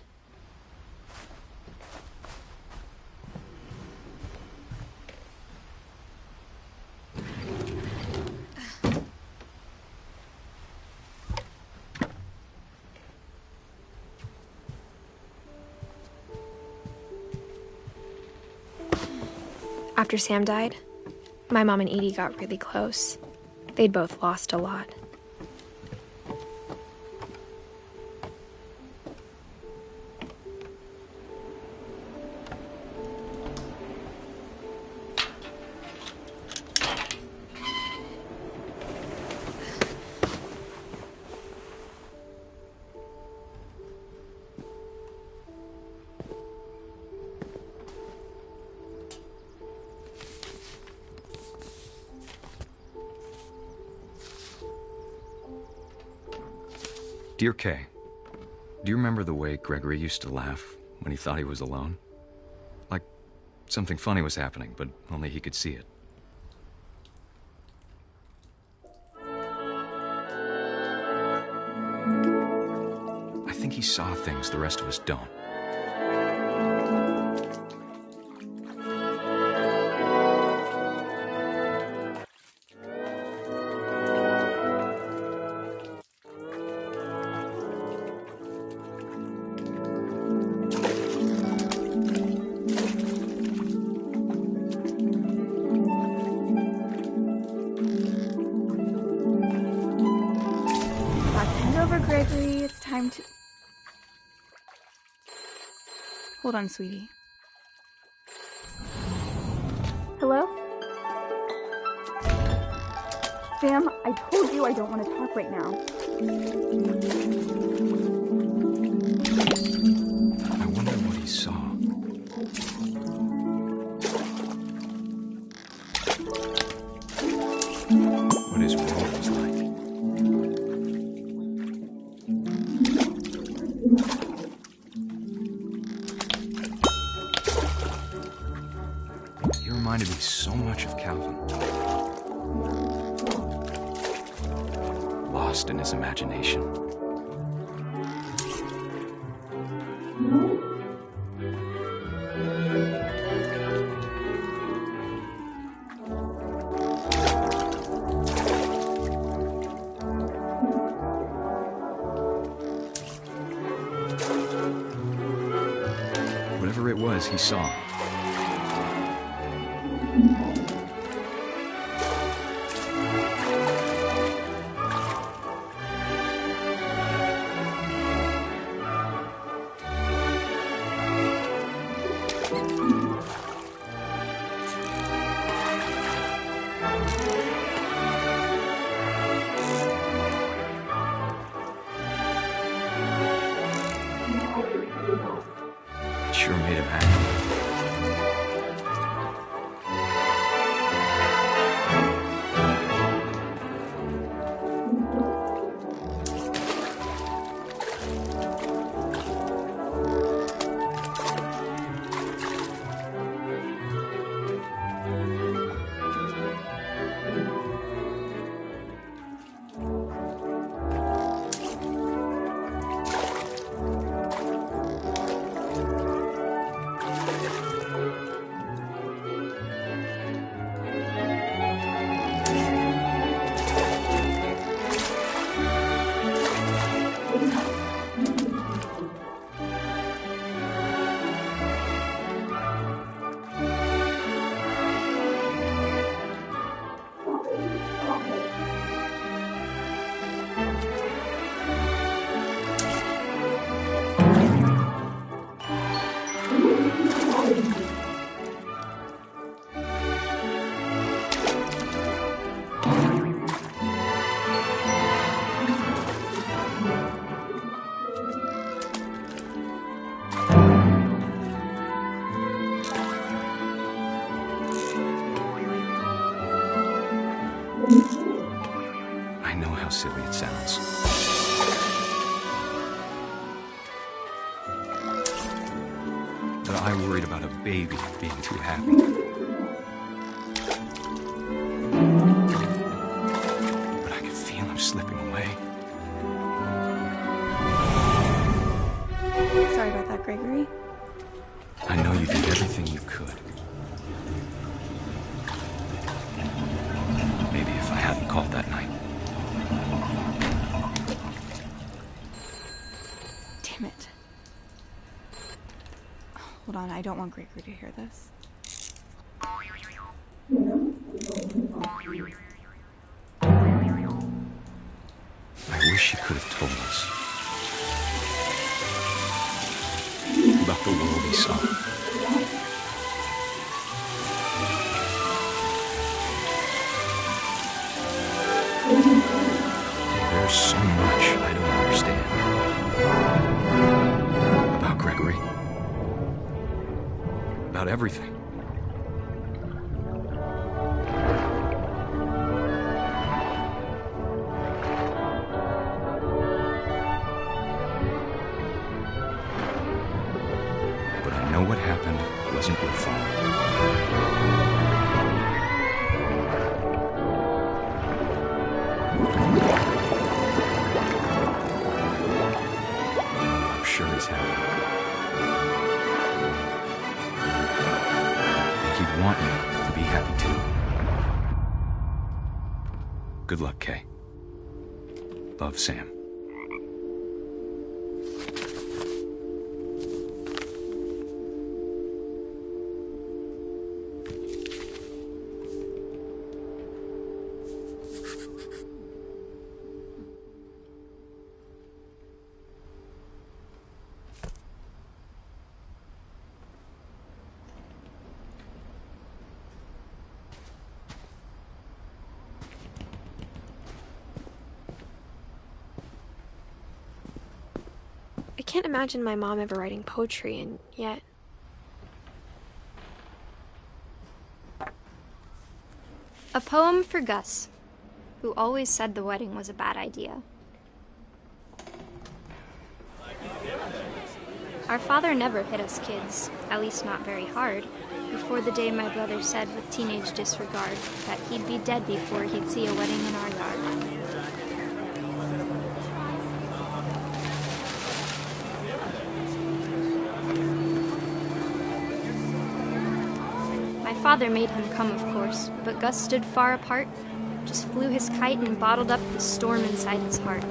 After Sam died, my mom and Edie got really close. They'd both lost a lot. Dear Kay, do you remember the way Gregory used to laugh when he thought he was alone? Like something funny was happening, but only he could see it. I think he saw things the rest of us don't. Gregory, it's time to... Hold on, sweetie. Hello? Sam, I told you I don't want to talk right now. I wonder what he saw. What his world was like. He reminded me so much of Calvin. Lost in his imagination. Whatever it was, he saw. It sure made him happy. silly it sounds. But I worried about a baby being too happy. But I could feel him slipping away. Sorry about that, Gregory. I know you did everything you could. Maybe if I hadn't called that night. Damn it. Hold on, I don't want Gregory to hear this. I wish you could have told us about the world he saw. There's so much I don't understand about Gregory, about everything. But I know what happened wasn't your fault. I'm sure he's happy. And he'd want you to be happy too. Good luck, Kay. Love, Sam. I can't imagine my mom ever writing poetry, and yet... A poem for Gus, who always said the wedding was a bad idea. Our father never hit us kids, at least not very hard, before the day my brother said with teenage disregard that he'd be dead before he'd see a wedding in our yard. My father made him come, of course, but Gus stood far apart, just flew his kite and bottled up the storm inside his heart.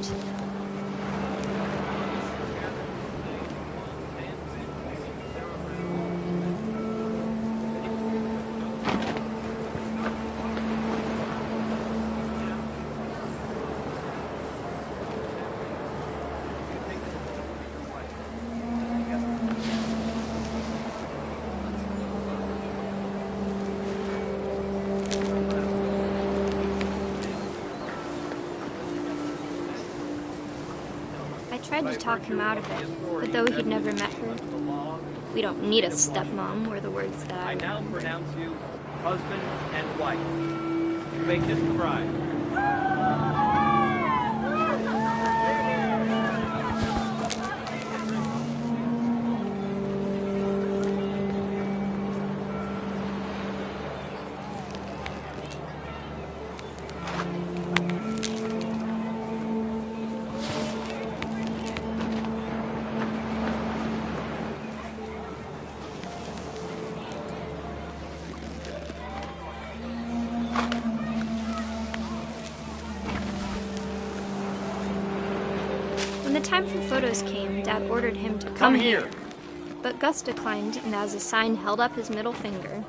I tried to talk him out of it, but though he'd never met her, "We don't need a stepmom," were the words that I now remembered. pronounce you husband and wife. You may kiss the bride. When the time for photos came, Dad ordered him to Come here. But Gus declined, and as a sign held up his middle finger.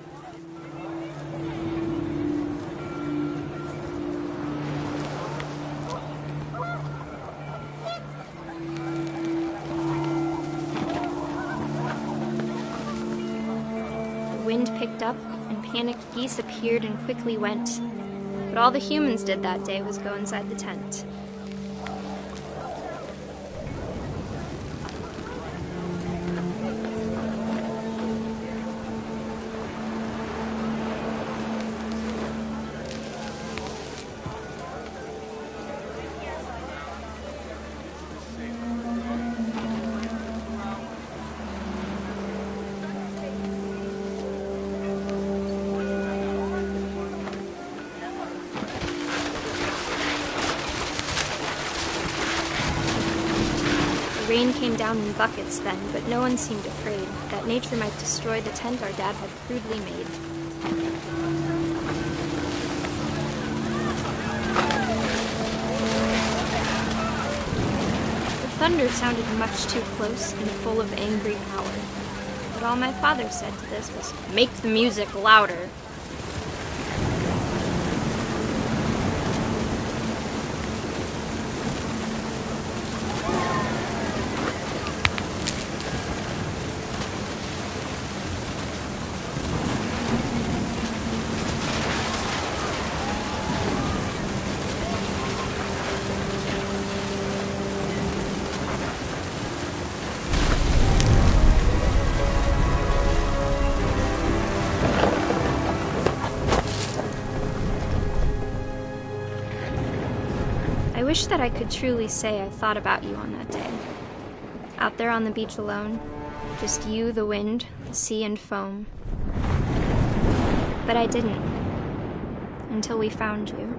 The wind picked up, and panicked geese appeared and quickly went. But all the humans did that day was go inside the tent. rain came down in buckets then, but no one seemed afraid that nature might destroy the tent our dad had crudely made. The thunder sounded much too close and full of angry power. But all my father said to this was, "Make the music louder." I wish that I could truly say I thought about you on that day. Out there on the beach alone, just you, the wind, the sea, and foam. But I didn't, until we found you.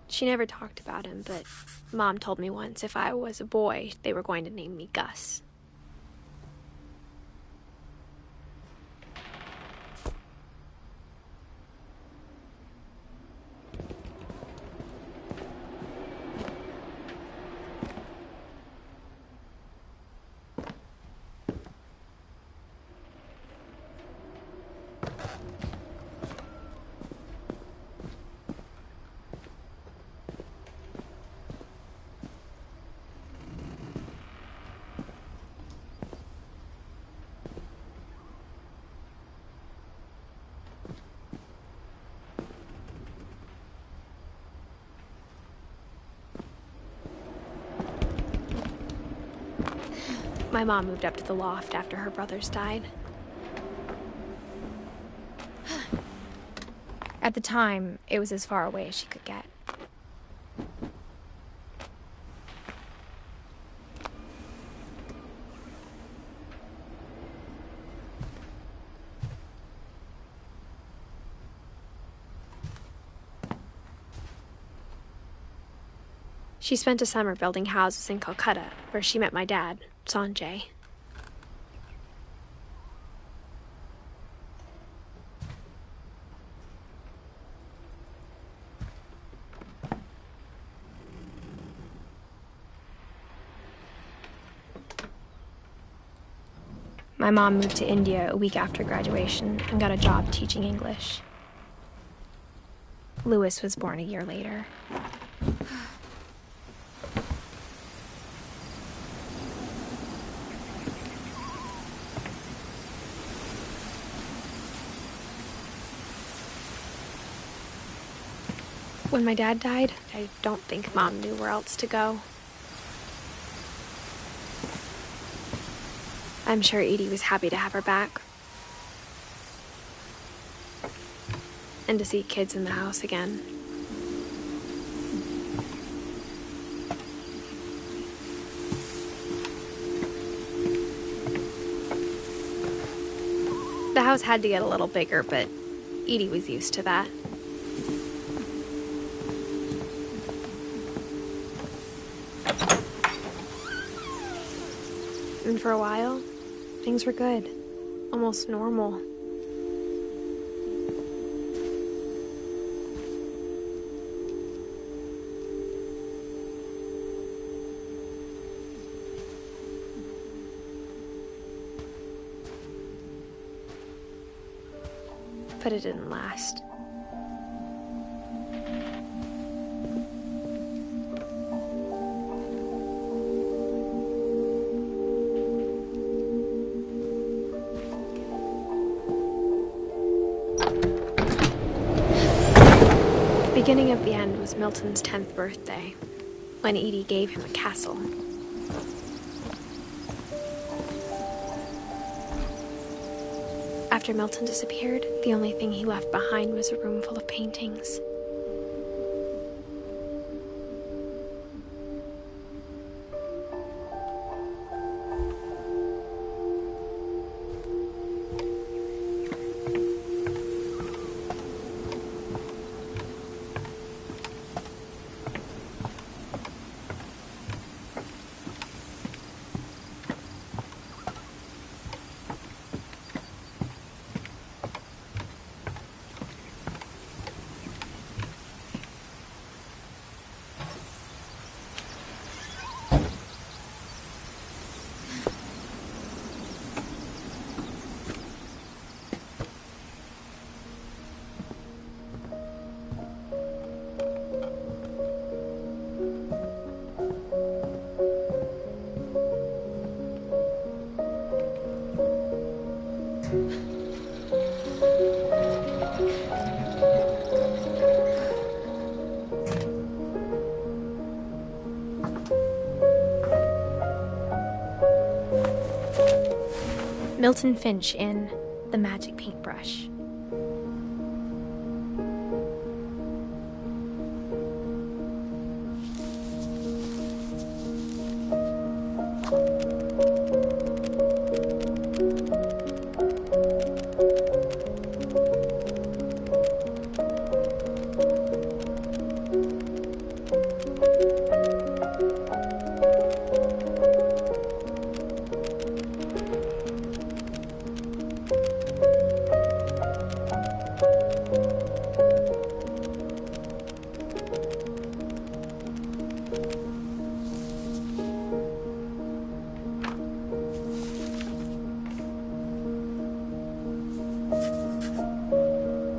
She never talked about him, but Mom told me once if I was a boy, they were going to name me Gus. My mom moved up to the loft after her brothers died. At the time, it was as far away as she could get. She spent a summer building houses in Calcutta, where she met my dad, Sanjay. My mom moved to India a week after graduation and got a job teaching English. Louis was born a year later. When my dad died, I don't think Mom knew where else to go. I'm sure Edie was happy to have her back. And to see kids in the house again. The house had to get a little bigger, but Edie was used to that. And for a while, things were good. Almost normal. But it didn't last. The beginning of the end was Milton's 10th birthday, when Edie gave him a castle. After Milton disappeared, the only thing he left behind was a room full of paintings. Milton Finch in The Magic Paintbrush.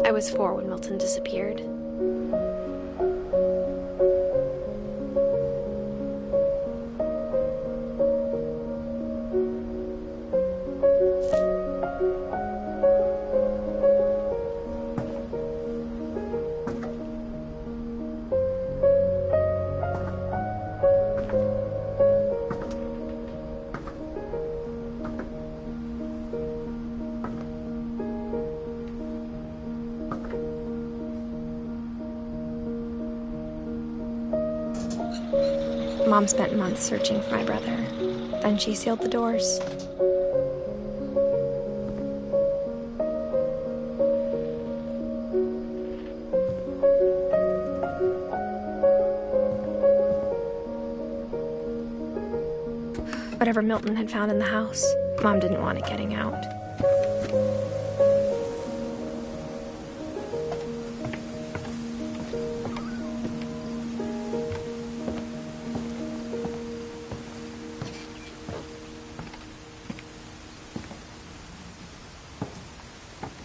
I was 4 when Milton disappeared. Mom spent months searching for my brother. Then she sealed the doors. Whatever Milton had found in the house, Mom didn't want it getting out.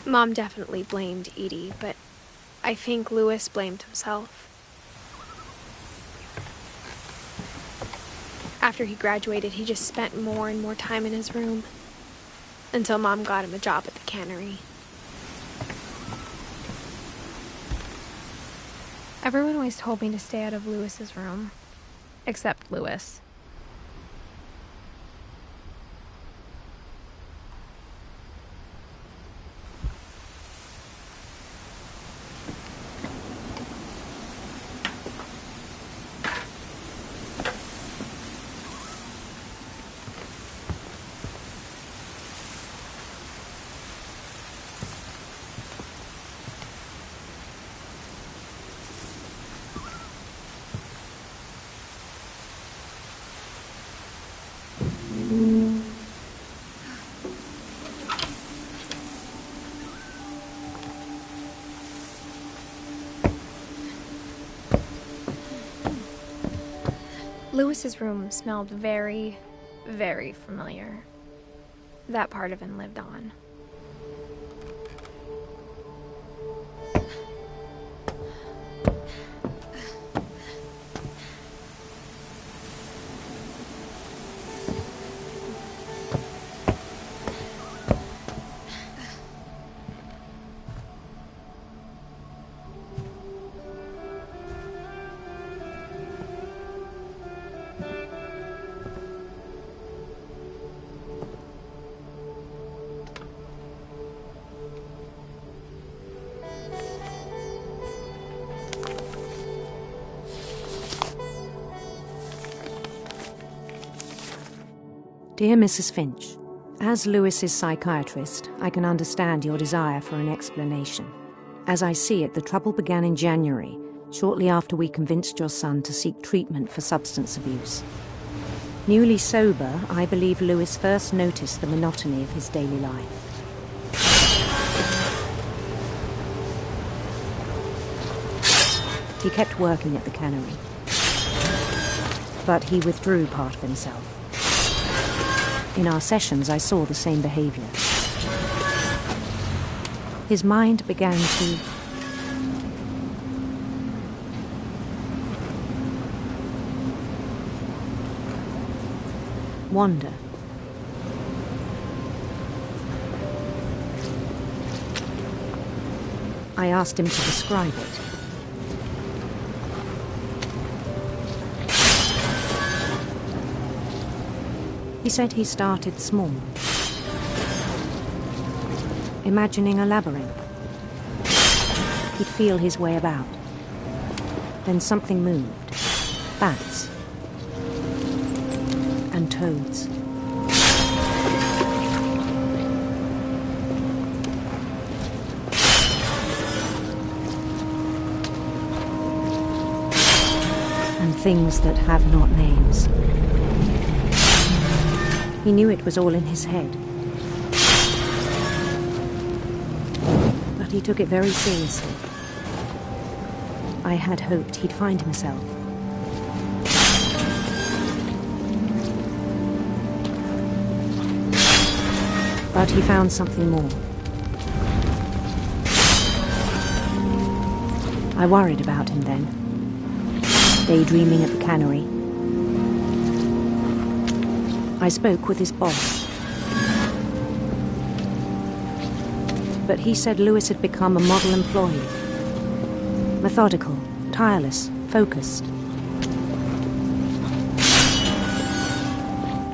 Mom definitely blamed Edie, but I think Louis blamed himself. After he graduated, he just spent more and more time in his room, until Mom got him a job at the cannery. Everyone always told me to stay out of Louis's room, except Louis. Louis's room smelled very, very familiar. That part of him lived on. Dear Mrs. Finch, as Louis's psychiatrist, I can understand your desire for an explanation. As I see it, the trouble began in January, shortly after we convinced your son to seek treatment for substance abuse. Newly sober, I believe Louis first noticed the monotony of his daily life. He kept working at the cannery, but he withdrew part of himself. In our sessions, I saw the same behavior. His mind began to wander. I asked him to describe it. He said he started small. imagining a labyrinth. He'd feel his way about. Then something moved. Bats. And toads. And things that have not names. He knew it was all in his head. But he took it very seriously. I had hoped he'd find himself. But he found something more. I worried about him then, daydreaming at the cannery. I spoke with his boss. But he said Lewis had become a model employee. Methodical, tireless, focused.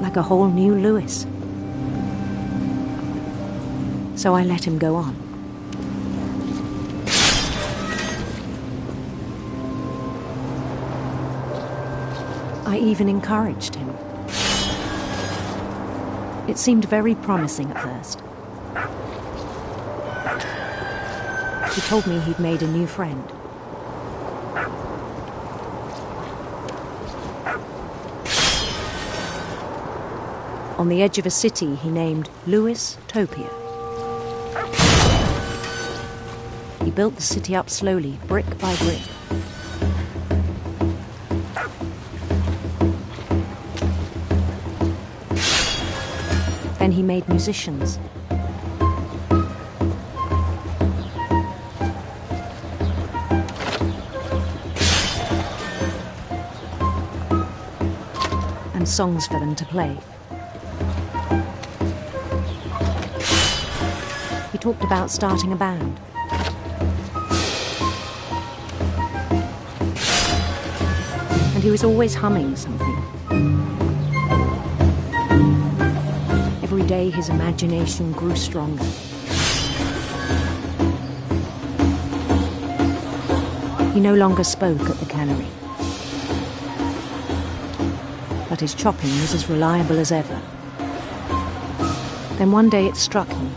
Like a whole new Lewis. So I let him go on. I even encouraged him. It seemed very promising at first. He told me he'd made a new friend. On the edge of a city he named Lewis Topia. He built the city up slowly, brick by brick. Then he made musicians. And songs for them to play. He talked about starting a band. And he was always humming something. Every day his imagination grew stronger. He no longer spoke at the cannery. But his chopping was as reliable as ever. Then one day it struck him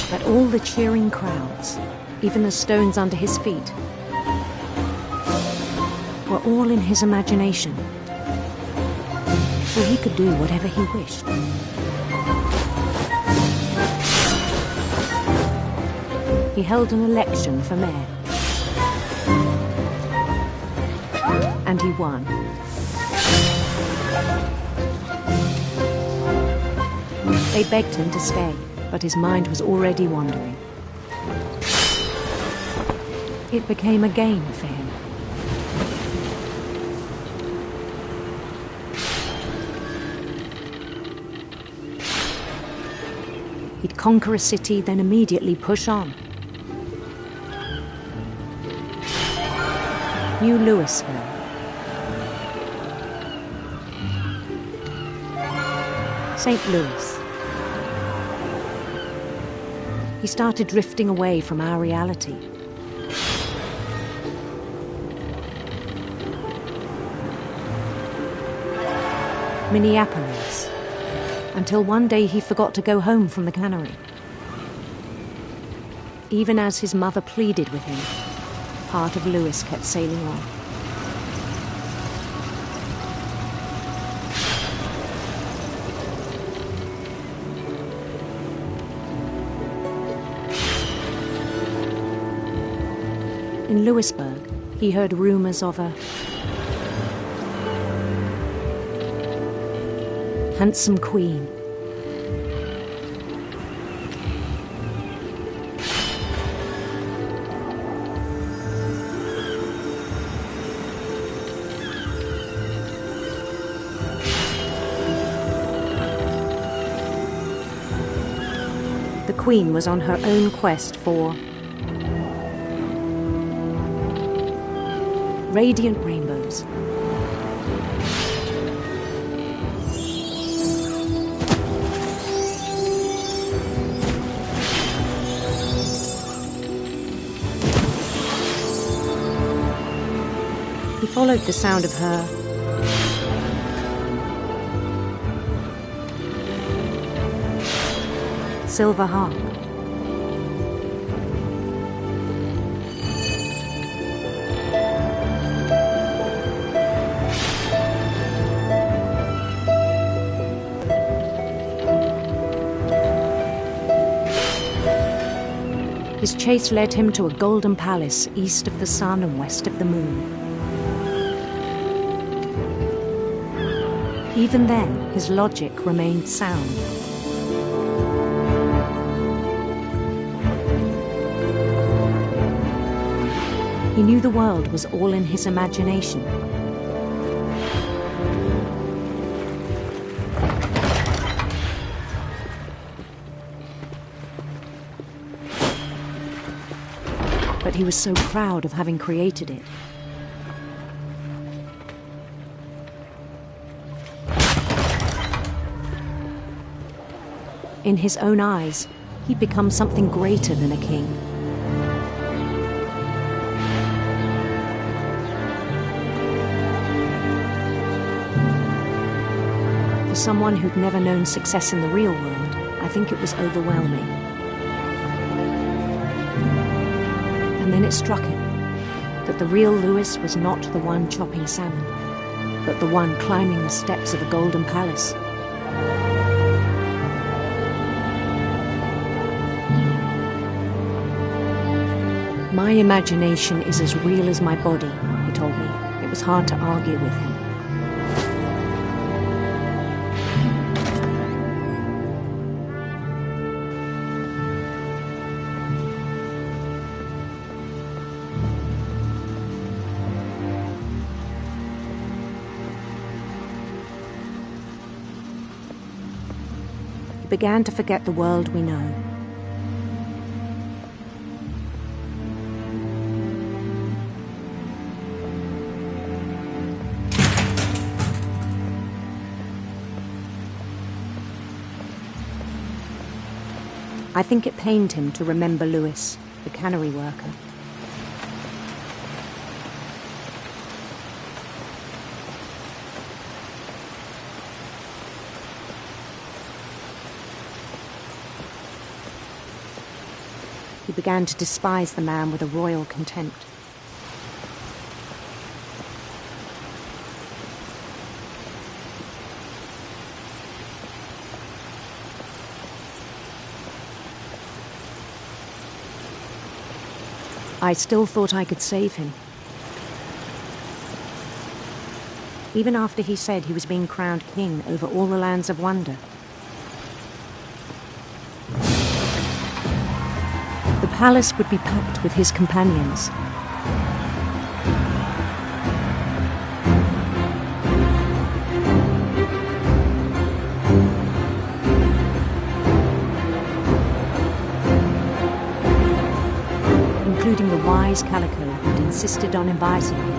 that all the cheering crowds, even the stones under his feet, were all in his imagination. So he could do whatever he wished. He held an election for mayor. And he won. They begged him to stay, but his mind was already wandering. It became a game for him. He'd conquer a city, then immediately push on. New Louisville. St. Louis. He started drifting away from our reality. Minneapolis. Until one day he forgot to go home from the cannery. Even as his mother pleaded with him, part of Lewis kept sailing on. In Lewisburg, he heard rumors of a handsome queen. The queen was on her own quest for radiant rainbows. He followed the sound of her silver harp. His chase led him to a golden palace east of the sun and west of the moon. Even then, his logic remained sound. He knew the world was all in his imagination. But he was so proud of having created it. In his own eyes, he'd become something greater than a king. For someone who'd never known success in the real world, I think it was overwhelming. And then it struck him that the real Lewis was not the one chopping salmon, but the one climbing the steps of a golden palace. My imagination is as real as my body, he told me. It was hard to argue with him. He began to forget the world we know. I think it pained him to remember Lewis, the cannery worker. He began to despise the man with a royal contempt. I still thought I could save him. Even after he said he was being crowned king over all the lands of wonder. The palace would be packed with his companions. Including the wise Calico who'd insisted on inviting me.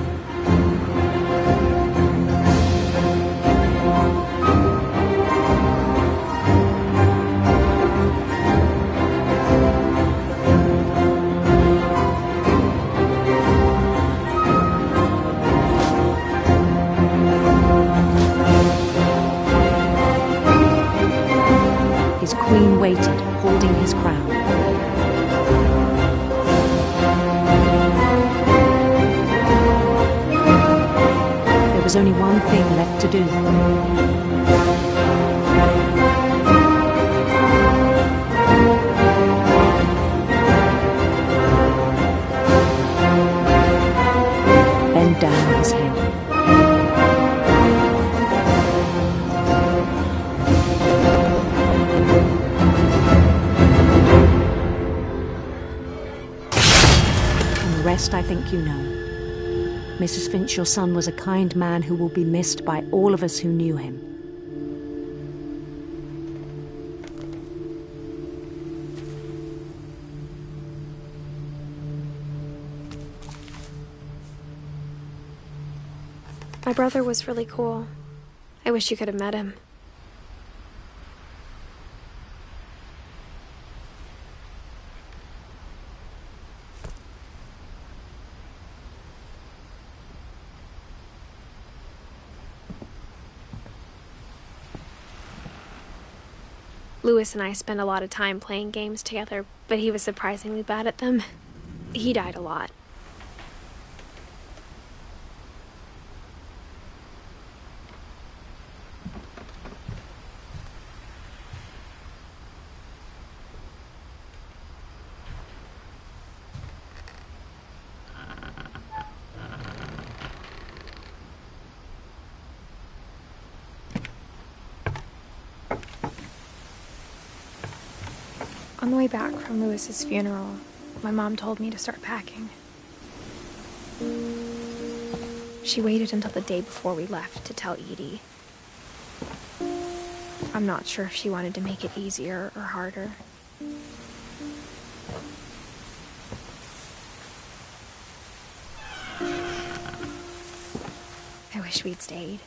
His queen waited, holding his crown. There was only one thing left to do. Bend down his head. And the rest I think you know. Mrs. Finch, your son was a kind man who will be missed by all of us who knew him. My brother was really cool. I wish you could have met him. Louis and I spent a lot of time playing games together, but he was surprisingly bad at them. He died a lot. On the way back from Louis's funeral, my mom told me to start packing. She waited until the day before we left to tell Edie. I'm not sure if she wanted to make it easier or harder. I wish we'd stayed.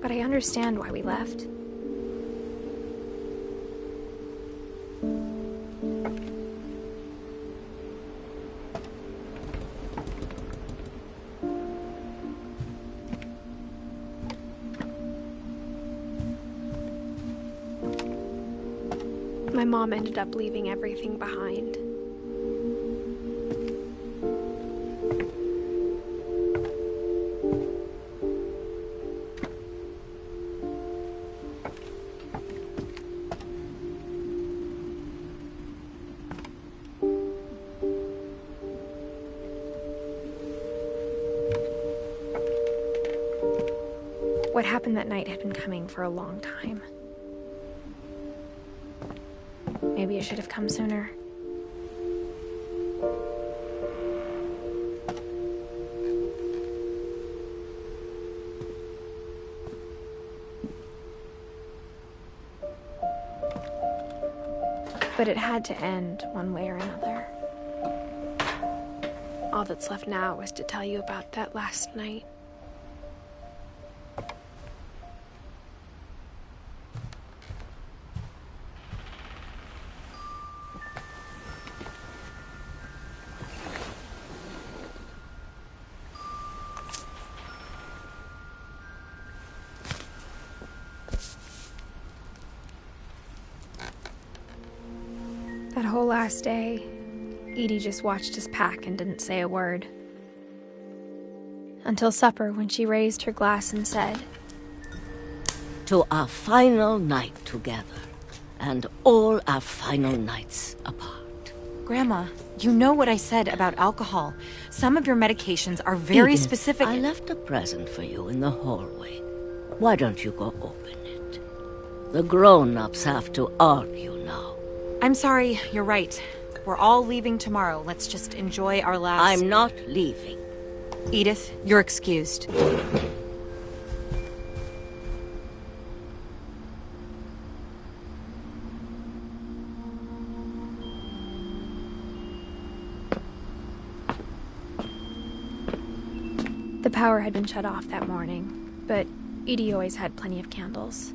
But I understand why we left. My mom ended up leaving everything behind. What happened that night had been coming for a long time. Maybe it should have come sooner. But it had to end one way or another. All that's left now is to tell you about that last night. That whole last day, Edie just watched us pack and didn't say a word. Until supper, when she raised her glass and said, "To our final night together, and all our final nights apart." Grandma, you know what I said about alcohol. Some of your medications are very Edith, specific. I left a present for you in the hallway. Why don't you go open it? The grown-ups have to argue now. I'm sorry, you're right. We're all leaving tomorrow. Let's just enjoy our last... I'm not leaving. Edith, you're excused. The power had been shut off that morning, but Edie always had plenty of candles.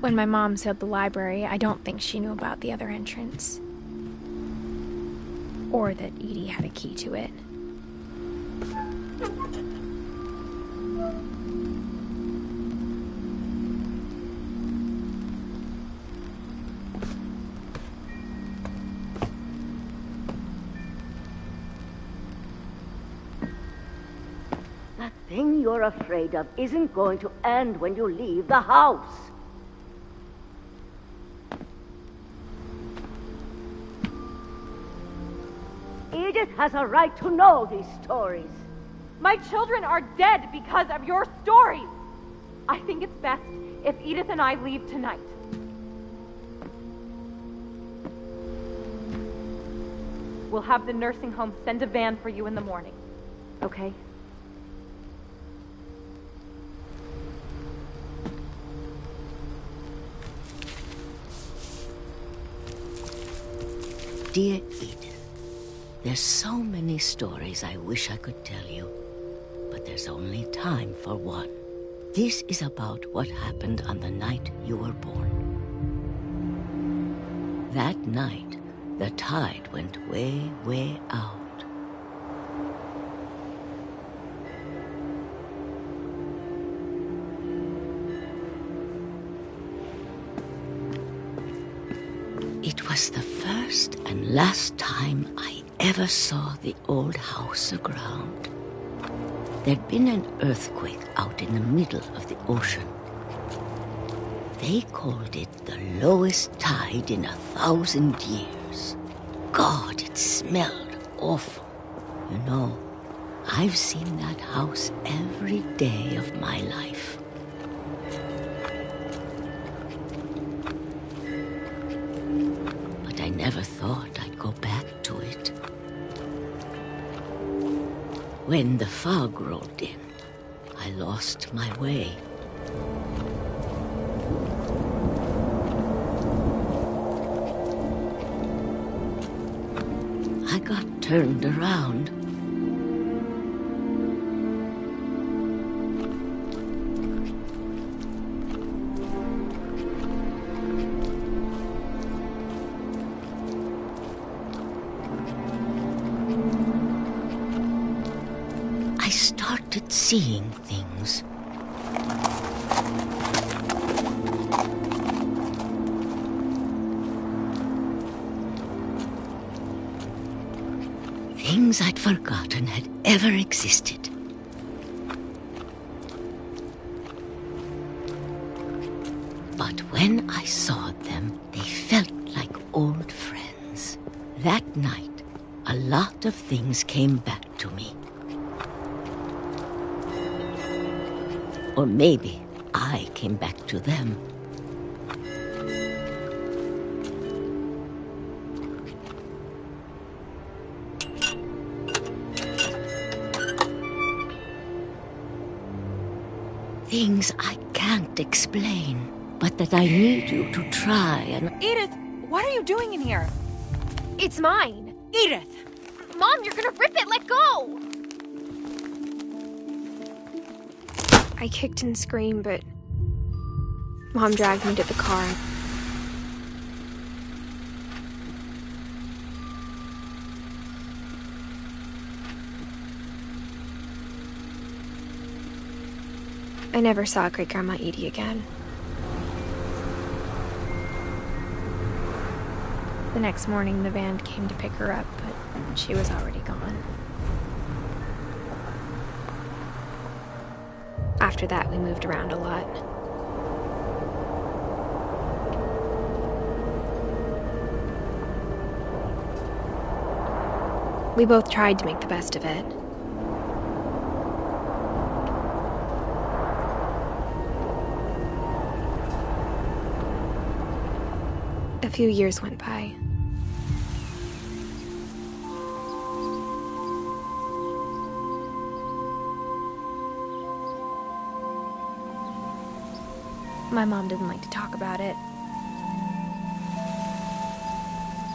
When my mom sealed the library, I don't think she knew about the other entrance. Or that Edie had a key to it. That thing you're afraid of isn't going to end when you leave the house. Edith has a right to know these stories. My children are dead because of your stories. I think it's best if Edith and I leave tonight. We'll have the nursing home send a van for you in the morning, okay? Dear Edith, there's so many stories I wish I could tell you, but there's only time for one. This is about what happened on the night you were born. That night, the tide went way, way out. It was the first and last time I ever saw the old house aground. There'd been an earthquake out in the middle of the ocean. They called it the lowest tide in 1,000 years. God, it smelled awful. You know, I've seen that house every day of my life. But I never thought I'd go back to it. When the fog rolled in, I lost my way. I got turned around. I started seeing things. Things I'd forgotten had ever existed. But when I saw them, they felt like old friends. That night, a lot of things came back to me. Or maybe I came back to them. Things I can't explain, but that I need you to try and... Edith, what are you doing in here? It's mine. Edith! Mom, you're gonna rip it! Let go! I kicked and screamed, but Mom dragged me to the car. I never saw Great-Grandma Edie again. The next morning, the van came to pick her up, but she was already gone. After that, we moved around a lot. We both tried to make the best of it. A few years went by. My mom didn't like to talk about it,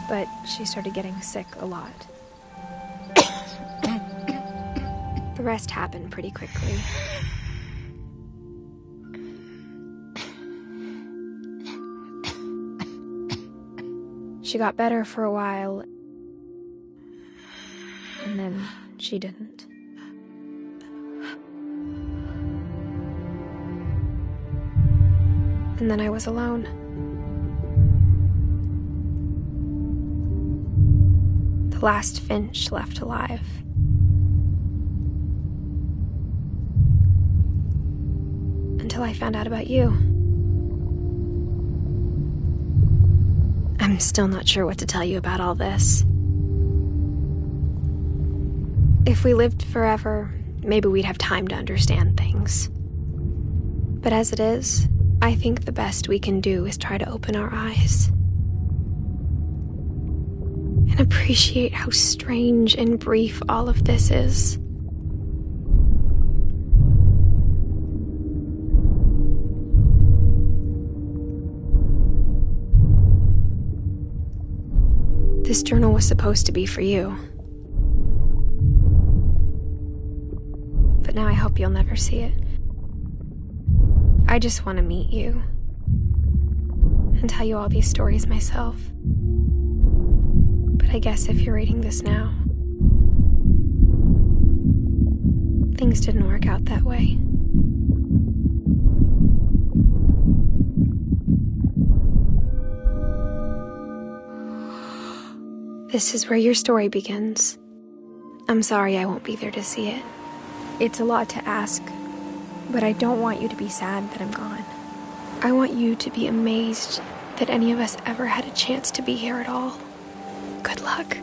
but she started getting sick a lot. The rest happened pretty quickly. She got better for a while, and then she didn't. And then I was alone. The last Finch left alive. Until I found out about you. I'm still not sure what to tell you about all this. If we lived forever, maybe we'd have time to understand things. But as it is, I think the best we can do is try to open our eyes. And appreciate how strange and brief all of this is. This journal was supposed to be for you. But now I hope you'll never see it. I just want to meet you and tell you all these stories myself. I guess if you're reading this now. Things didn't work out that way. This is where your story begins. I'm sorry I won't be there to see it. It's a lot to ask, but I don't want you to be sad that I'm gone. I want you to be amazed that any of us ever had a chance to be here at all. Good luck.